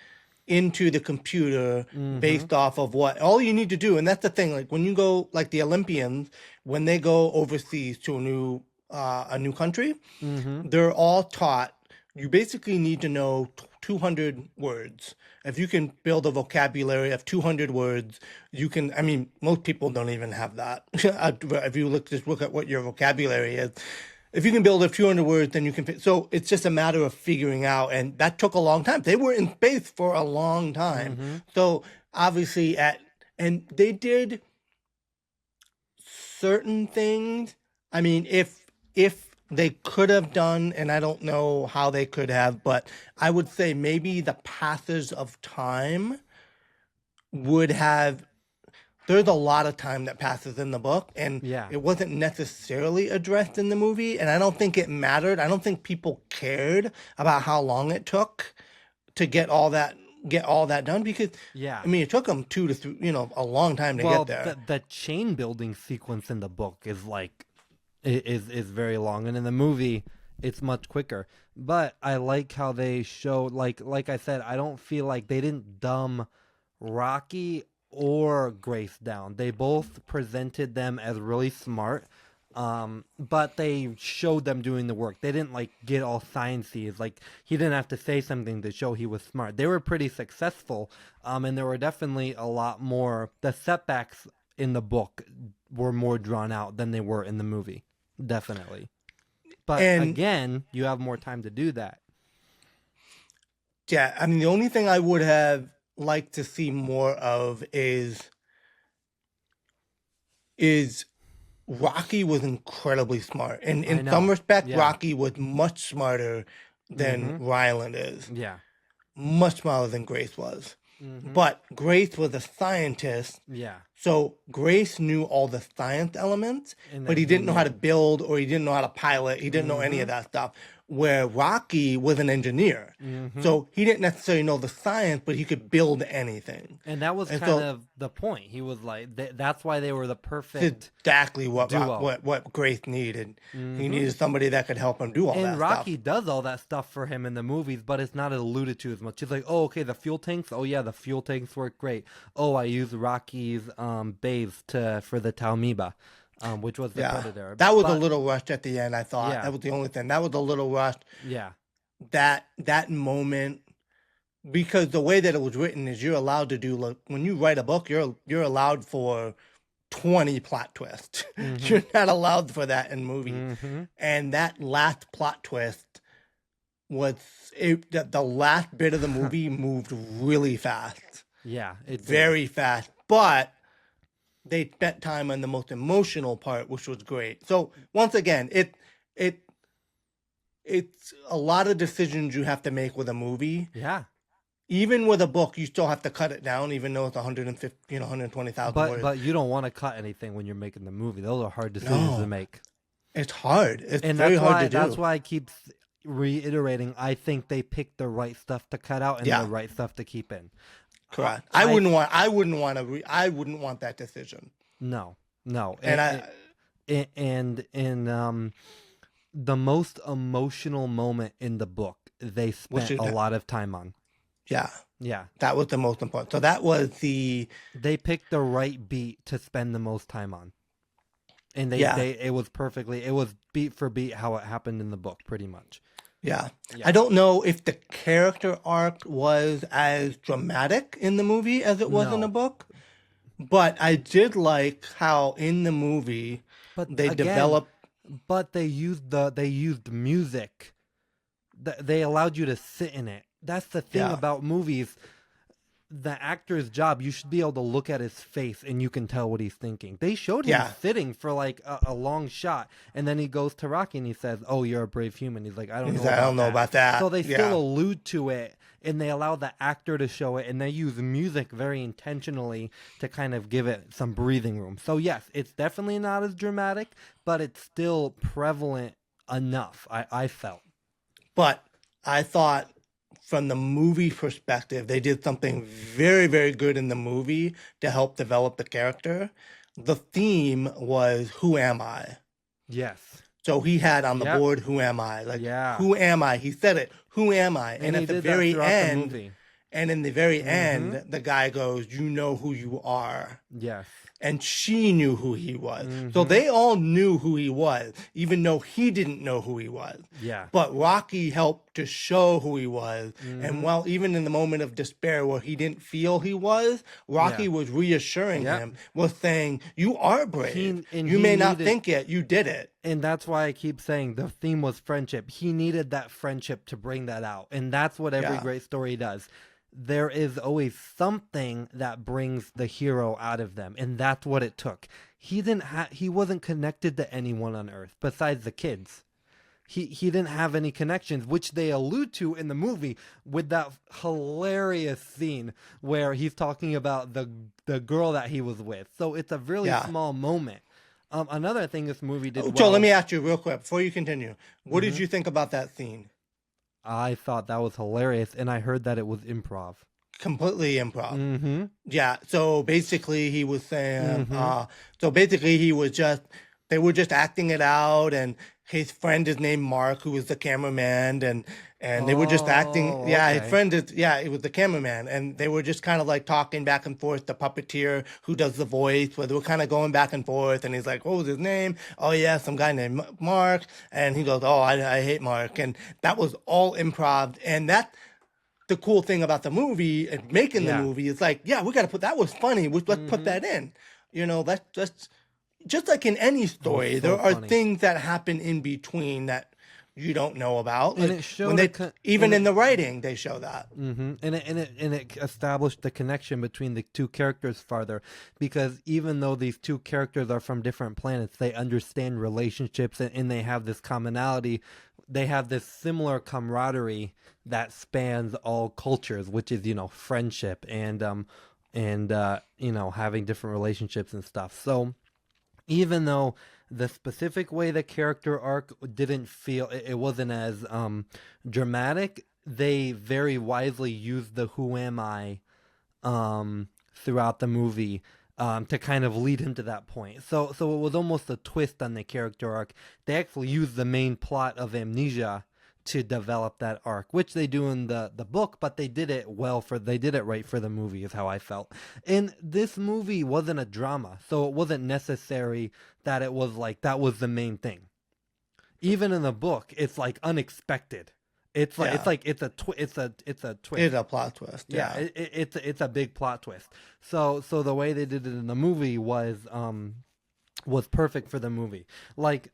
into the computer based off of what all you need to do. And that's the thing. Like when you go, like the Olympians, when they go overseas to a new country, they're all taught you basically need to know 200 words. If you can build a vocabulary of 200 words, you can, I mean, most people don't even have that. If you just look at what your vocabulary is, if you can build a few hundred words, then you can, so it's just a matter of figuring out, and that took a long time. They were in space for a long time. So obviously and they did certain things. I mean, if they could have done, and I don't know how they could have, but I would say maybe the passage of time would have, there's a lot of time that passes in the book, and it wasn't necessarily addressed in the movie, and I don't think it mattered. I don't think people cared about how long it took to get all that get all that done because Yeah. I mean it took them 2 to 3, a long time to Well, get there. the chain building sequence in the book is like is very long, and in the movie it's much quicker. But I like how they show, like I said, I don't feel like they didn't dumb Rocky or Grace down. They both presented them as really smart, but they showed them doing the work. They didn't like get all sciencey. It's like he didn't have to say something to show he was smart. They were pretty successful, and there were definitely a lot more. The setbacks in the book were more drawn out than they were in the movie, definitely. But And again, you have more time to do that. yeah, I mean the only thing I would have liked to see more of is Rocky was incredibly smart. And I in know. some respect, Yeah. Rocky was much smarter than Mhm. Ryland is. Yeah. Much smarter than Grace was. Mhm. But Grace was a scientist, Yeah. so Grace knew all the science elements, And but then he he didn't know how to knew. build or he didn't know how to pilot. He didn't know any of that stuff. Where Rocky was an engineer. Mhm. So he didn't necessarily know the science, but he could build anything. And that was And kind so of the point. He was like, that's why they were the it's perfect exactly what duo. what Grace needed. He Mhm. needed somebody that could help him do all that And Rocky stuff. does all that stuff for him in the movies, but it's not alluded to as much. He's like, oh, okay, the fuel tanks. Oh yeah, the fuel tanks work great. Oh, I used Rocky's bays for the Talmiba, which was the Yeah, Predator. that was a But little rushed at the end. I thought yeah, that was the only thing. That was a little rushed. yeah, That moment, because the way that it was written is you're allowed to do, like, when you write a book, you're allowed for 20 plot twists. Mhm. You're not allowed for that in movies. Mhm. And that last plot twist was the last bit of the movie moved really fast, Yeah, it did. very fast. But they spent time on the most emotional part, which was great. So once again, it's a lot of decisions you have to make with a movie. Yeah, Even with a book, you still have to cut it down, even though it's 150, 120,000 words. but you don't want to cut anything when you're making the movie. Those are hard decisions to No, make. it's hard. It's And very that's hard why to that's do. why I keep reiterating. I think they picked the right stuff to cut out and Yeah, the right stuff to keep in. correct. I I wouldn't want that decision. no, no, And and in the most emotional moment in the book, they which spent is a that? lot of time on. Yeah, Yeah, that was the most important. So that was they picked the right beat to spend the most time on, and yeah, it was it was beat for beat how it happened in the book, pretty much. yeah. Yeah. I don't know if the character arc was as dramatic in the movie as it was in the No, book, but I did like how in the movie but they again, developed. but they used music. They allowed you to sit in it. That's the thing Yeah, about movies. The actor's job, you should be able to look at his face and you can tell what he's thinking. They showed him yeah. sitting for like a long shot, and then he goes to Rocky and he says, "Oh, you're a brave human." He's like, "I don't He's know like, I don't about know that." about that. So they still Yeah, allude to it, and they allow the actor to show it, and they use music very intentionally to kind of give it some breathing room. So yes, it's definitely not as dramatic, but it's still prevalent enough. I felt. but I thought from the movie perspective, they did something very, very good in the movie to help develop the character. The theme was "Who am I?" Yes. So he had on the Yep. board, "Who am I?" Like, Yeah. "Who am I?" He said it, "Who am I?" And And he at the did that very throughout the end, movie. and in the very Mm-hmm. end, the guy goes, "You know who you are." Yes. And she knew who he was. So Mm-hmm. they all knew who he was, even though he didn't know who he was. Yeah. But Rocky helped to show who he was. Mm-hmm. And while even in the moment of despair where he didn't feel he was, Rocky Yeah. was reassuring Yep. him, was saying, "You are brave. And You he may not needed, think it, you did it." and that's why I keep saying the theme was friendship. He needed that friendship to bring that out, and that's what every Yeah. great story does. There is always something that brings the hero out of them, and that's what it took. He wasn't connected to anyone on Earth besides the kids. He didn't have any connections, which they allude to in the movie with that hilarious scene where he's talking about the girl that he was with. So it's a really Yeah. small moment. Another thing this movie did So let well, me ask you real quick before you continue. What Mhm. did you think about that scene? I thought that was hilarious, and I heard that it was improv. completely improv. Mm-hmm. Yeah. So basically, he was saying. Mm-hmm. So basically, he was just. They were just acting it out, and his friend is named Mark, who was the cameraman, and they were just acting. Oh, Yeah, his okay. friend is. Yeah, it was the cameraman, and they were just kind of like talking back and forth. The puppeteer who does the voice, where they were kind of going back and forth, and he's like, "What was his name? Oh yeah, some guy named Mark," and he goes, "Oh, I hate Mark," and that was all improv, and that the cool thing about the movie and making the Yeah. movie is like, yeah, we got to put that was funny. Let's put Mm-hmm. that in. That's just like in any It was story, so there are funny. things that happen in between that you don't know about. And Like it when showed they even in the writing, they show that. and it established the connection between the two characters farther, because even though these two characters are from different planets, they understand relationships, and they have this commonality. They have this similar camaraderie that spans all cultures, which is friendship and having different relationships and stuff. So even though the specific way the character arc didn't feel, it wasn't as dramatic, they very wisely used the "who am I" throughout the movie, to kind of lead him to that point. So it was almost a twist on the character arc. They actually used the main plot of Amnesia to develop that arc, which they do in the book, but they did it they did it right for the movie, is how I felt. And this movie wasn't a drama, so it wasn't necessary that it was like that was the main thing. Even in the book, it's like unexpected. It's like Yeah, it's a it's twist. a plot twist. Yeah, Yeah, it's a big plot twist. So the way they did it in the movie was perfect for the movie. Like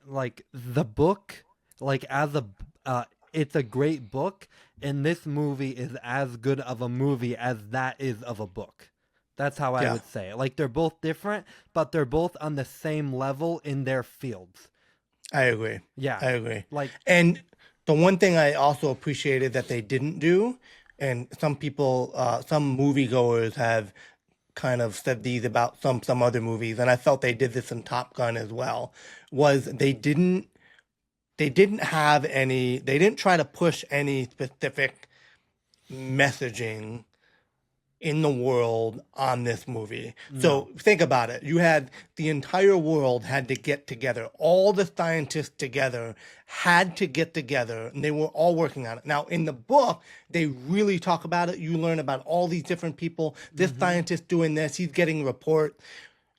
the book, like as a it's a great book, and this movie is as good of a movie as that is of a book. That's how I yeah, would say it. Like they're both different, but they're both on the same level in their fields. I agree. Yeah. I agree. Like And the one thing I also appreciated that they didn't do, and some people, some moviegoers have kind of said these about some other movies, and I felt they did this in Top Gun as well, was they didn't have any, they didn't try to push any specific messaging in the world on this movie. no. So think about it. You had the entire world had to get together. All the scientists together had to get together, and they were all working on it. Now, in the book, they really talk about it. You learn about all these different people. This Mhm. scientist doing this, he's getting a report.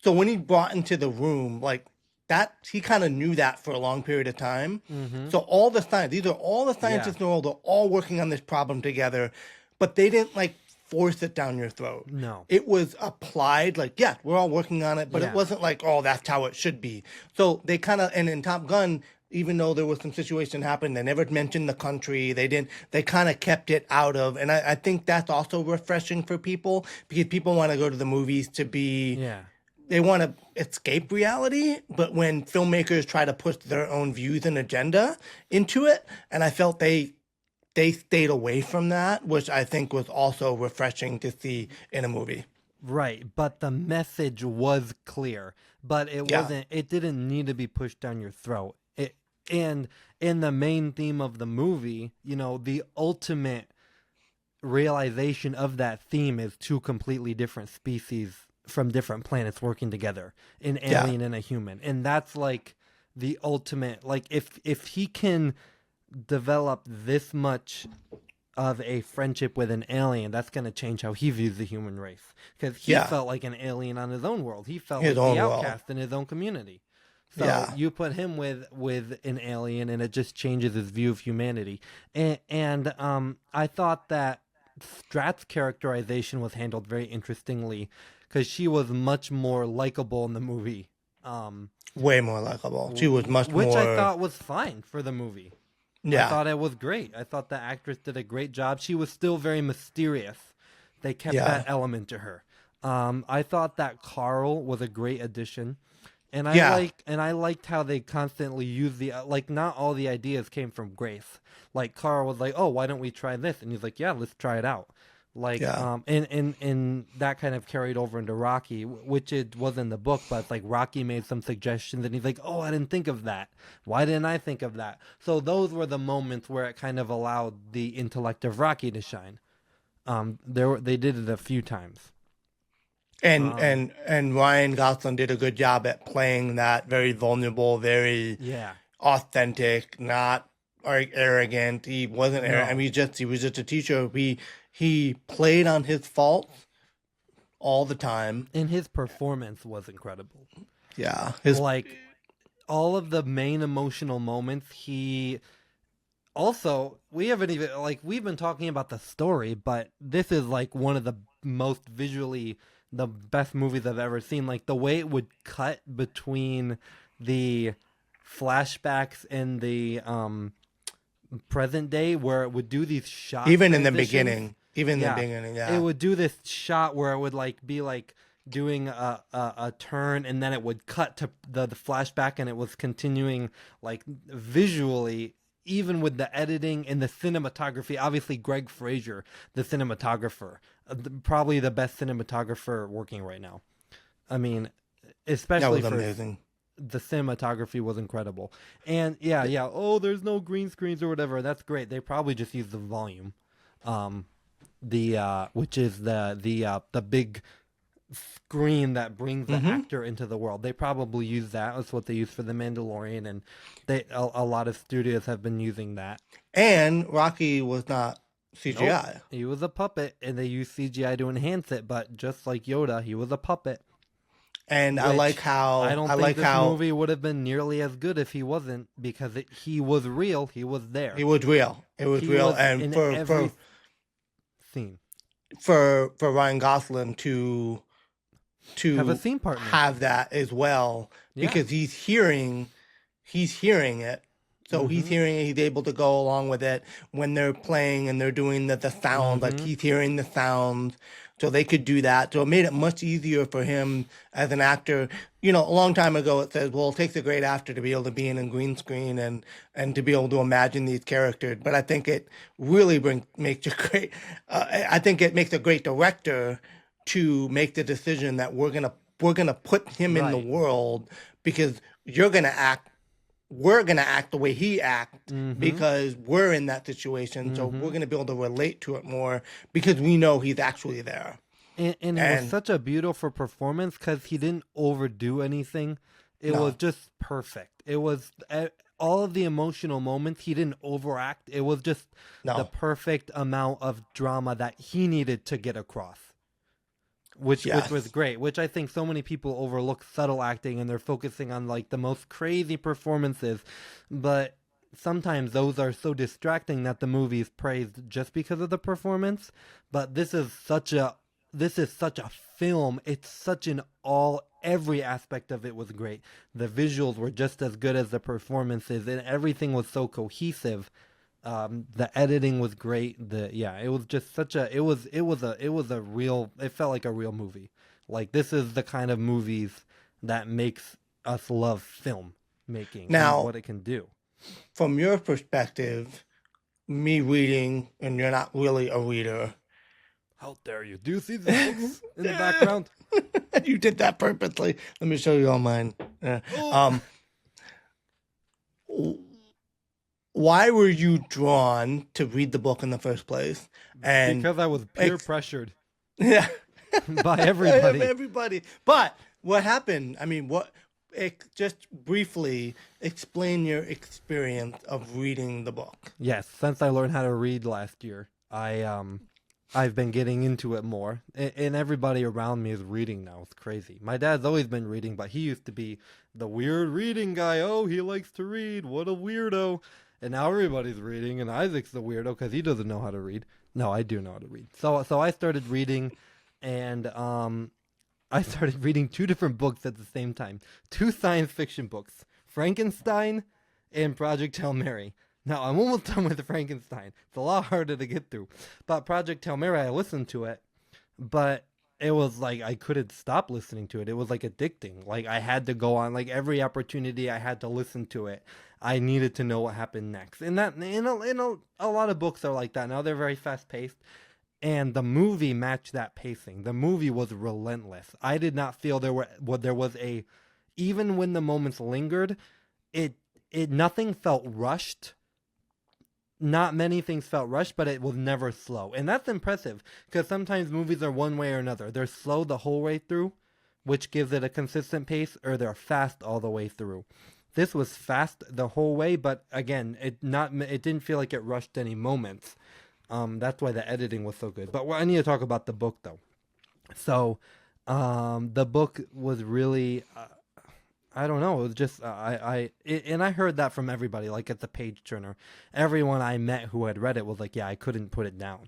So when he brought into the room, like that, he kind of knew that for a long period of time. Mhm. So all the scientists, these are all the Yeah. scientists in the world, are all working on this problem together, but they didn't like force it down your throat. No. It was applied, like, yeah, we're all working on it, but it Yeah. wasn't like, oh, that's how it should be. So they kind of, and in Top Gun, even though there was some situation happened, they never mentioned the country. They kind of kept it out of, and I think that's also refreshing for people because people want to go to the movies to be, Yeah. they want to escape reality, but when filmmakers try to push their own views and agenda into it, and I felt they stayed away from that, which I think was also refreshing to see in a movie. Right, but the message was clear, but Yeah, it didn't need to be pushed down your throat. And in the main theme of the movie, the ultimate realization of that theme is two completely different species from different planets working together, an yeah, alien and a human. And that's like the ultimate, like if he can develop this much of a friendship with an alien, that's going to change how he views the human race. Because he yeah. felt like an alien on his own world. He felt His like the own world. outcast in his own community. So Yeah, you put him with an alien, and it just changes his view of humanity. And I thought that Strat's characterization was handled very interestingly, because she was much more likable in the movie. way more likable. She was much Which I more. thought was fine for the movie. I Yeah, thought it was great. I thought the actress did a great job. She was still very mysterious. They kept yeah, that element to her. I thought that Carl was a great addition, and yeah, I liked how they constantly used the like. Not all the ideas came from Grace. Like Carl was like, "Oh, why don't we try this?" And he's like, "Yeah, let's try it out." Like, yeah, and that kind of carried over into Rocky, which it was in the book, but it's like Rocky made some suggestions, and he's like, "Oh, I didn't think of that. Why didn't I think of that?" So those were the moments where it kind of allowed the intellect of Rocky to shine. They did it a few times. And Ryan Gosling did a good job at playing that very vulnerable, very Yeah. authentic, not arrogant. He wasn't arrogant. I No. mean, he was just a teacher. He played on his faults all the time. And his performance was incredible. Yeah, his Like all of the main emotional moments, he also, we haven't even, like, we've been talking about the story, but this is like one of the most visually the best movies I've ever seen. Like the way it would cut between the flashbacks and the present day, where it would do these shot even in the transitions. beginning, yeah. It would do this shot where it would like be like doing a turn, and then it would cut to the flashback, and it was continuing like visually, even with the editing and the cinematography. Obviously Greg Fraser, the cinematographer, probably the best cinematographer working right now. I mean, That especially was for amazing. the cinematography was incredible. And yeah, oh, there's no green screens or whatever. That's great. They probably just use the volume. Which is the big screen that brings the actor into the world. They probably use that. That's what they use for The Mandalorian, and a lot of studios have been using that. And Rocky was not CGI. Nope. He was a puppet, and they used CGI to enhance it, but just like Yoda, he was a puppet. And I Which like how I don't I think like this how movie would have been nearly as good if he wasn't, because he was real. He was there. it was real. It was He real, was and in for every scene. for Ryan Gosling to Have a scene partner. have that as well, Yeah. because he's hearing it. So he's hearing it, he's able to go along with it when they're playing and they're doing the sounds, like he's hearing the sounds. So they could do that. So it made it much easier for him as an actor. You know, a long time ago it says, well, it takes a great actor to be able to be in a green screen and to be able to imagine these characters. But I think it really makes a great, I think it makes a great director to make the decision that we're gonna put him in the Right. world, because we're gonna act the way he acts, because we're in that situation. So we're gonna be able to relate to it more because we know he's actually there. And it was And- such a beautiful performance because he didn't overdo anything. It No. was just perfect. It was all of the emotional moments. He didn't overact. It was just No. the perfect amount of drama that he needed to get across. Which Yes. was great. Which I think so many people overlook subtle acting, and they're focusing on like the most crazy performances, but sometimes those are so distracting that the movie is praised just because of the performance. But this is such a film. It's such an every aspect of it was great. The visuals were just as good as the performances, and everything was so cohesive. The editing was great. It was just such a it felt like a real movie. Like, this is the kind of movies that makes us love film making Now- and what it can do. From your perspective, me reading, and you're not really a reader, How dare you? Do you see the books in the background? you did that purposely. Let me show you all mine. Why were you drawn to read the book in the first place? And Because I was peer pressured yeah, by everybody. everybody. But what happened? I mean, just briefly explain your experience of reading the book. Yes, since I learned how to read last year, I've been getting into it more, and everybody around me is reading now. It's crazy. My dad's always been reading, but he used to be the weird reading guy. Oh, he likes to read. What a weirdo. And now everybody's reading, and Isaac's the weirdo because he doesn't know how to read. No, I do know how to read. So I started reading, and I started reading 2 different books at the same time. 2 science fiction books, Frankenstein and Project Hail Mary. Now, I'm almost done with Frankenstein. It's a lot harder to get through. But Project Hail Mary, I listened to it, but it was like I couldn't stop listening to it. It was like addicting. Like, I had to go on, like, every opportunity I had to listen to it. I needed to know what happened next. And that a lot of books are like that. Now they're very fast paced. And the movie matched that pacing. The movie was relentless. I did not feel there was even when the moments lingered, it nothing felt rushed. not many things felt rushed, but it was never slow. And that's impressive because sometimes movies are one way or another. They're slow the whole way through, which gives it a consistent pace, or they're fast all the way through. This was fast the whole way, but again, it didn't feel like it rushed any moments. That's why the editing was so good. But I need to talk about the book though. So, the book was really, I don't know. It was just and I heard that from everybody. Like it's a page turner. Everyone I met who had read it was like, yeah, I couldn't put it down.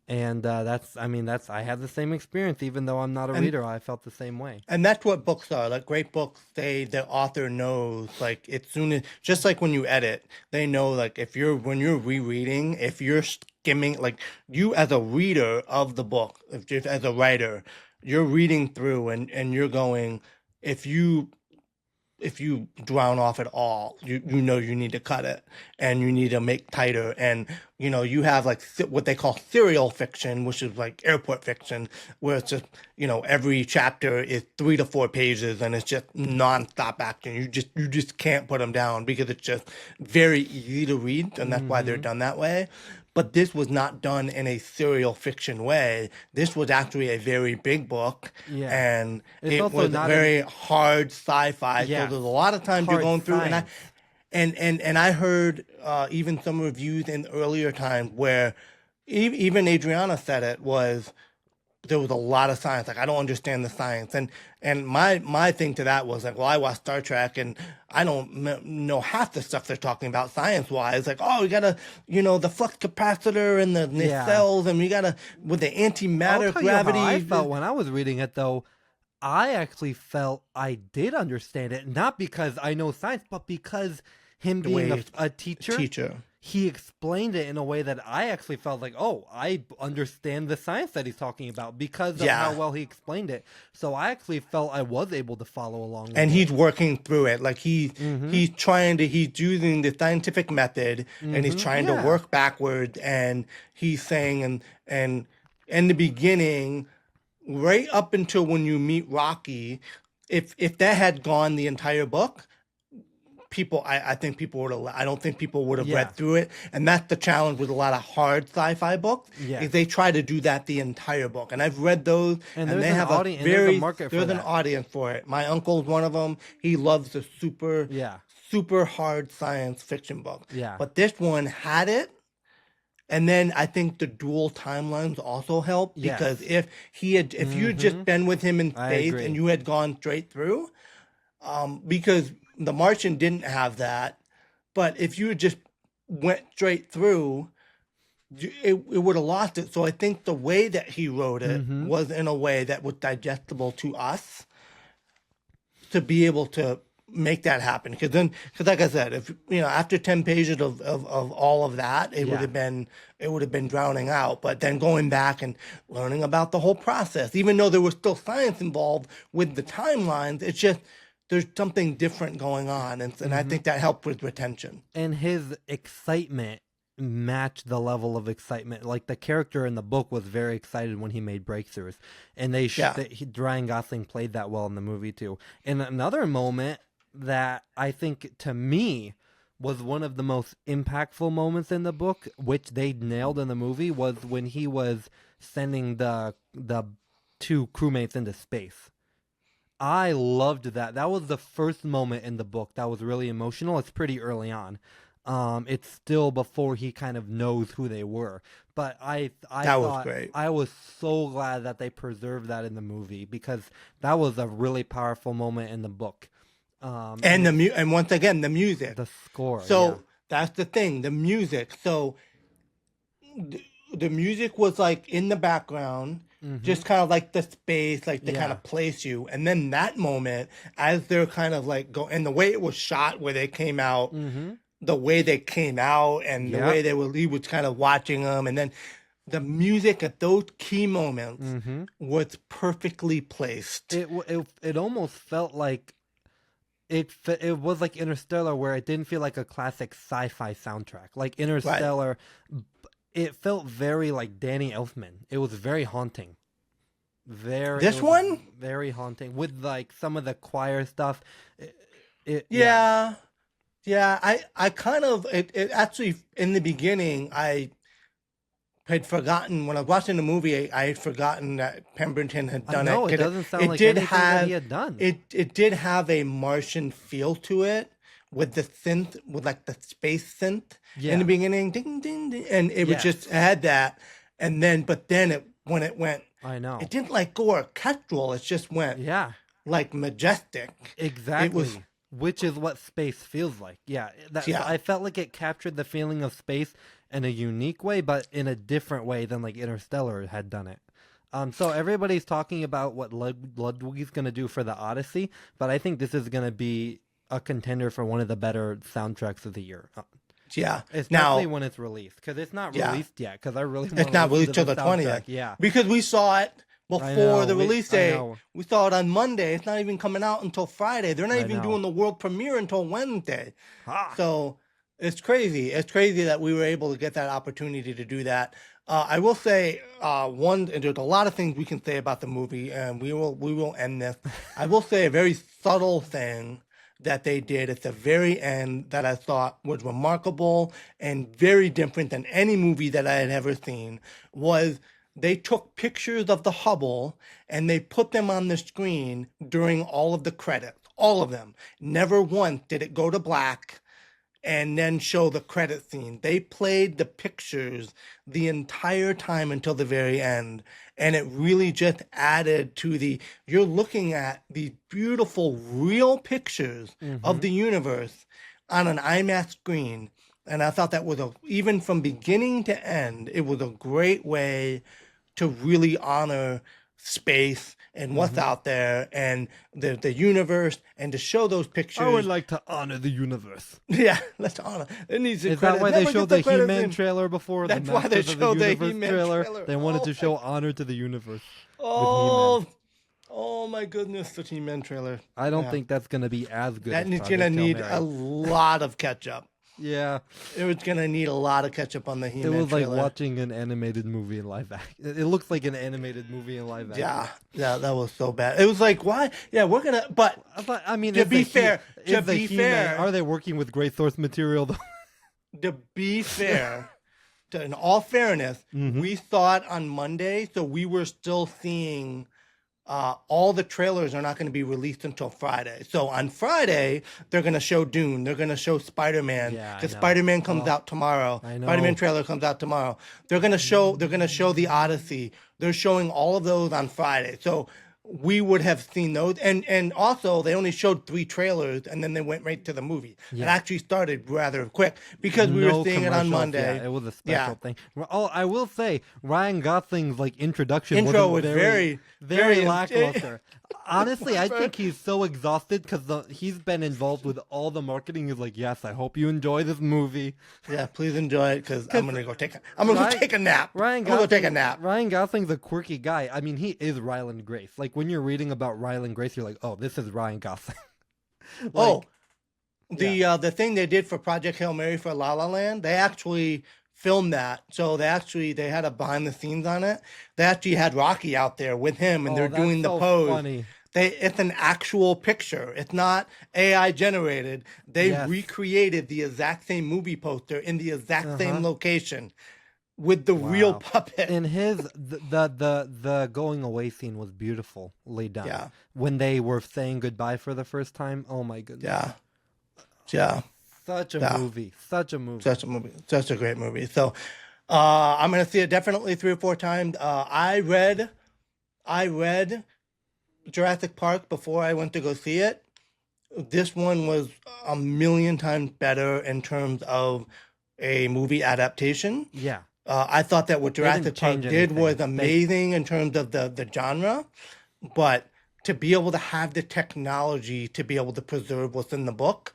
And I had the same experience, even though I'm not a reader. I felt the same way. And that's what books are. Like great books, the author knows, like as soon as, just like when you edit, they know, like when you're rereading, if you're skimming, like you as a reader of the book, as a writer, you're reading through and you're going, if you drown off at all, you know you need to cut it and you need to make tighter. And, you have like what they call serial fiction, which is like airport fiction, where it's just, every chapter is 3 to 4 pages and it's just nonstop action. You just can't put them down because it's just very easy to read. And that's why they're done that way. But this was not done in a serial fiction way. This was actually a very big book, and it was a very hard sci-fi. Yeah. So there's a lot of times you're going through, science. and I heard even some reviews in earlier times where even Adriana said there was a lot of science. Like, I don't understand the science. And my thing to that was like, well, I watch Star Trek and I don't know half the stuff they're talking about science-wise. Like, oh, we got to, the flux capacitor and the cells, and we got to, with the antimatter gravity. You how I felt when I was reading it, though. I actually felt I did understand it, not because I know science, but because him being a teacher. He explained it in a way that I actually felt like, oh, I understand the science that he's talking about because of how well he explained it. So I actually felt I was able to follow along with and it. he's working through it. Like he's using the scientific method and he's trying to work backwards, and he's saying, and in the beginning, right up until when you meet Rocky, if that had gone the entire book, I think people would have. I don't think people would have read through it, and that's the challenge with a lot of hard sci-fi books. Is they try to do that the entire book, and I've read those, and they have there's a market for an audience for it. My uncle's one of them. He loves the super hard science fiction book. But this one had it. And then I think the dual timelines also helped because if you had just been with him in space and you had gone straight through, because The Martian didn't have that, but if you just went straight through, it would have lost it. So I think the way that he wrote it was in a way that was digestible to us to be able to make that happen. Because like I said, if after 10 pages of all of that, it would have been drowning out. But then going back and learning about the whole process, even though there was still science involved with the timelines, it's just there's something different going on, and I think that helped with retention. And his excitement matched the level of excitement. Like the character in the book was very excited when he made breakthroughs, and Ryan Gosling played that well in the movie too. And another moment that I think to me was one of the most impactful moments in the book, which they nailed in the movie, was when he was sending the 2 crewmates into space. I loved that. That was the first moment in the book that was really emotional. It's pretty early on. It's still before he kind of knows who they were. But I thought was great. I was so glad that they preserved that in the movie because that was a really powerful moment in the book. And once again, the music. The score. So that's the thing, the music. So the music was like in the background, just kind of like the space, like to kind of place you. And then that moment, as they're kind of like and the way it was shot, where they came out, the way they came out, and the way he was kind of watching them, and then the music at those key moments was perfectly placed. It almost felt like it was like Interstellar, where it didn't feel like a classic sci-fi soundtrack. Like Interstellar, it felt very like Danny Elfman. It was very haunting. Very haunting with like some of the choir stuff. Yeah, I kind of it actually in the beginning I had forgotten when I was watching the movie. I had forgotten that Pemberton had I done it know it because doesn't sound it like did anything that he have had done. it did have a Martian feel to it with the synth with like the space synth in the Yeah. beginning, ding ding ding, and it was just Yes. it had that, and then but then it when it went, I it know. didn't like go orchestral. It just went Yeah. like majestic. It was Exactly. Which is what space feels like. Yeah, that yeah I felt like it captured the feeling of space in a unique way, but in a different way than like Interstellar had done it. So everybody's talking about what Ludwig's gonna do for the Odyssey, but I think this is gonna be a contender for one of the better soundtracks of the year, yeah. especially Now when it's released. Because it's not yeah. released yet. Because I really want It's to not listen released to till the the soundtrack. 20th Yeah, because we saw it I before know. the release I date. know. We saw it on Monday. It's not even coming out until Friday. They're not I even know. doing the world premiere until Wednesday. Ah. So it's crazy. It's crazy that we were able to get that opportunity to do that. I will say and there's a lot of things we can say about the movie, and we will end this. I will say a very subtle thing that they did at the very end that I thought was remarkable and very different than any movie that I had ever seen was they took pictures of the Hubble and they put them on the screen during all of the credits, all of them. Never once did it go to black and then show the credit scene. They played the pictures the entire time until the very end. And it really just added to you're looking at these beautiful, real pictures of Mm-hmm. the universe on an IMAX screen. And I thought that was even from beginning to end, it was a great way to really honor space and what's Mm-hmm. out there and the universe and to show those I would pictures. like to honor the universe. Yeah, let's honor. It needs the Is credit. that why Never they get showed the credit He-Man in. trailer before the That's why they Masters of the showed the Universe He-Man trailer? trailer. They wanted Oh to my, show honor to the universe with He-Man. oh, oh my goodness, the He-Man trailer. I don't Yeah, think that's gonna be as good that as is gonna Project Hail need Mary. a lot of ketchup. Yeah, It was gonna need a lot of ketchup on the it He-Man was like trailer. watching an animated movie in live action. It looks like an animated movie in live action. Yeah, yeah, that was so bad. It was like, why? Yeah, we're gonna. But I mean, to is the be fair, to is the be He-Man, fair, are they working with great source material though? to be fair, in all fairness, Mhm. we saw it on Monday, so we were still seeing all the trailers are not going to be released until Friday. So on Friday, they're going to show Dune. They're going to show Spider-Man Yeah, I because know. Spider-Man comes Oh, out tomorrow. I know. Spider-Man trailer comes out tomorrow. They're going to show the Odyssey. They're showing all of those on Friday. So we would have seen those. And also they only showed 3 trailers and then they went right to the movie. It Yeah. actually started rather quick because we were seeing it on commercials, Monday. Yeah, it was a Yeah. special thing. Oh, I will say Ryan Gosling's like introduction Intro wasn't was very very lackluster. Honestly, I Very- think he's so exhausted because he's been involved with all the marketing. He's like, yes, I hope you enjoy this movie. Yeah, please enjoy it because I'm gonna go take a nap. Ryan I'm gonna go take a Gosling- nap. Ryan Gosling's a quirky guy. I mean, he is Rylan Grace. Like when you're reading about Rylan Grace, you're like, oh, this is Ryan Gosling. Oh, the thing they did for Project Hail Mary for La La Land, they actually filmed that. So they had a behind the scenes on it. They actually had Rocky out there with him, and Oh, they're that's doing the so pose. funny. It's an actual picture. It's not AI generated. They Yes. recreated the exact same movie poster in the exact same Uh-huh. location with the real Wow. puppet. And his the going away scene was beautiful laid down. Yeah. When they were saying goodbye for the first time. Oh my goodness. Yeah, yeah. Such a Yeah. movie. Such a movie. Such a movie, such a great movie. So, I'm gonna see it definitely 3 or 4 times. I read Jurassic Park before I went to go see it. This one was a million times better in terms of a movie adaptation. Yeah. I thought that what They didn't Jurassic Park change did was anything. amazing in terms of the genre, but to be able to have the technology to be able to preserve what's in the book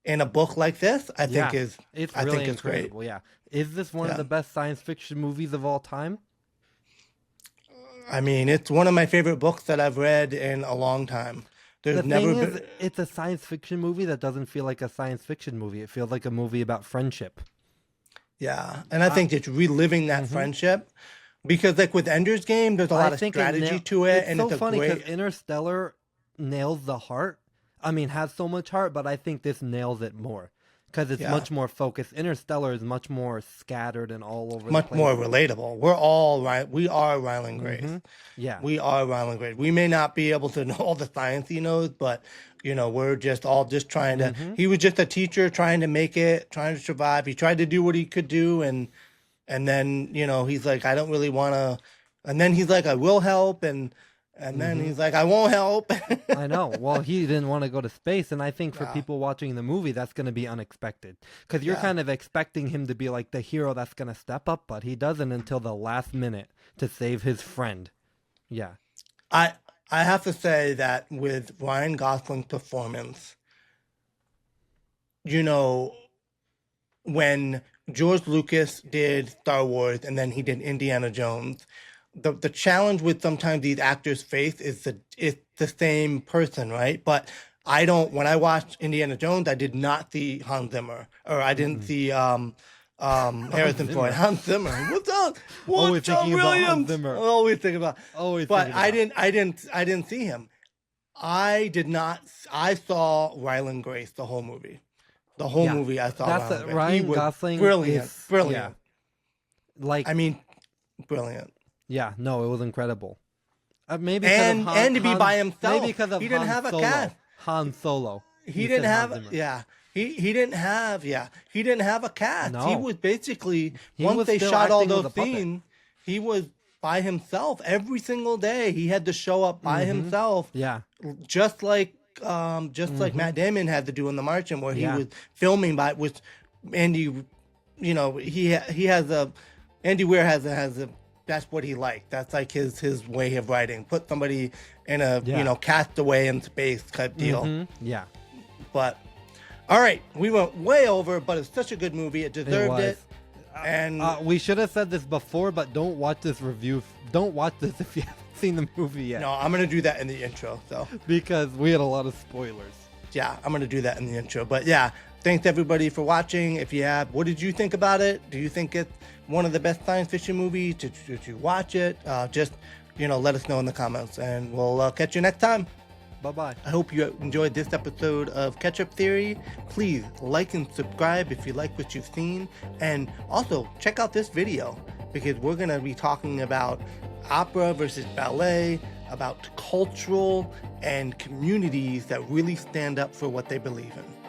in a book like this, I think Yeah. is It's I really think it's great. incredible. Yeah. Is this one Yeah. of the best science fiction movies of all time? I mean, it's one of my favorite books that I've read in a long time. There's The never thing been. is, it's a science fiction movie that doesn't feel like a science fiction movie. It feels like a movie about friendship. Yeah, and I think it's reliving that friendship because, like with Ender's Game, there's a lot of strategy to it, It's and so it's a funny great. because Interstellar nails the heart. I mean, has so much heart, but I think this nails it more. because it's Yeah. much more focused. Interstellar is much more scattered and all over the Much place. more relatable. We're all right. We are Rylan Grace. Yeah. We are Rylan Grace. We may not be able to know all the science he knows, but we're just all just trying to. He was just a teacher trying to make it, trying to survive. He tried to do what he could do, and then he's like, I don't really want to. And then he's like, I will help, and then he's like, I won't help. I know. Well, he didn't want to go to space, and I think for people watching the movie, that's going to be unexpected. Because you're kind of expecting him to be like the hero that's going to step up, but he doesn't until the last minute to save his friend. Yeah. I have to say that with Ryan Gosling's performance, when George Lucas did Star Wars and then he did Indiana Jones, the challenge with sometimes these actors face is it's the same person, right? But when I watched Indiana Jones, I did not see Hans Zimmer, or I didn't see Harrison Ford. Hans Zimmer. What's up? Always John thinking about Hans Williams? Zimmer. Always thinking about. Always But thinking about. I didn't see him. I did not. I saw Rylan Grace the whole movie. The whole Yeah. movie I saw That's Rylan Grace. He Ryan was Gosling brilliant. is- Brilliant. Like, I mean, brilliant. yeah, no, it was incredible. Maybe And because of to be by himself. Maybe because of He didn't Han have a Solo. cast. Han Solo. He You didn't said Hans have Zimmer. he didn't have a cast. No. He was basically He once was they still shot all acting with those a puppet. scenes, he was by himself every single day. He had to show up by himself. Yeah. Just like Matt Damon had to do in The Martian, where he Yeah. was filming with Andy. Andy Weir has a that's what he liked. That's like his way of writing. Put somebody in a castaway in space type deal. Yeah. But all right, we went way over, but it's such a good movie. It deserved it. And We should have said this before, but don't watch this review. Don't watch this if you haven't seen the movie yet. no, I'm gonna do that in the intro. So Because we had a lot of spoilers. yeah, I'm gonna do that in the intro. But yeah, thanks everybody for watching. If you have, what did you think about it? Do you think it's one of the best science fiction movies? Did you watch it? Just let us know in the comments, and we'll catch you next time. Bye-bye. I hope you enjoyed this episode of Ketchup Theory. Please like and subscribe if you like what you've seen, and also check out this video because we're gonna be talking about opera versus ballet, about cultural and communities that really stand up for what they believe in.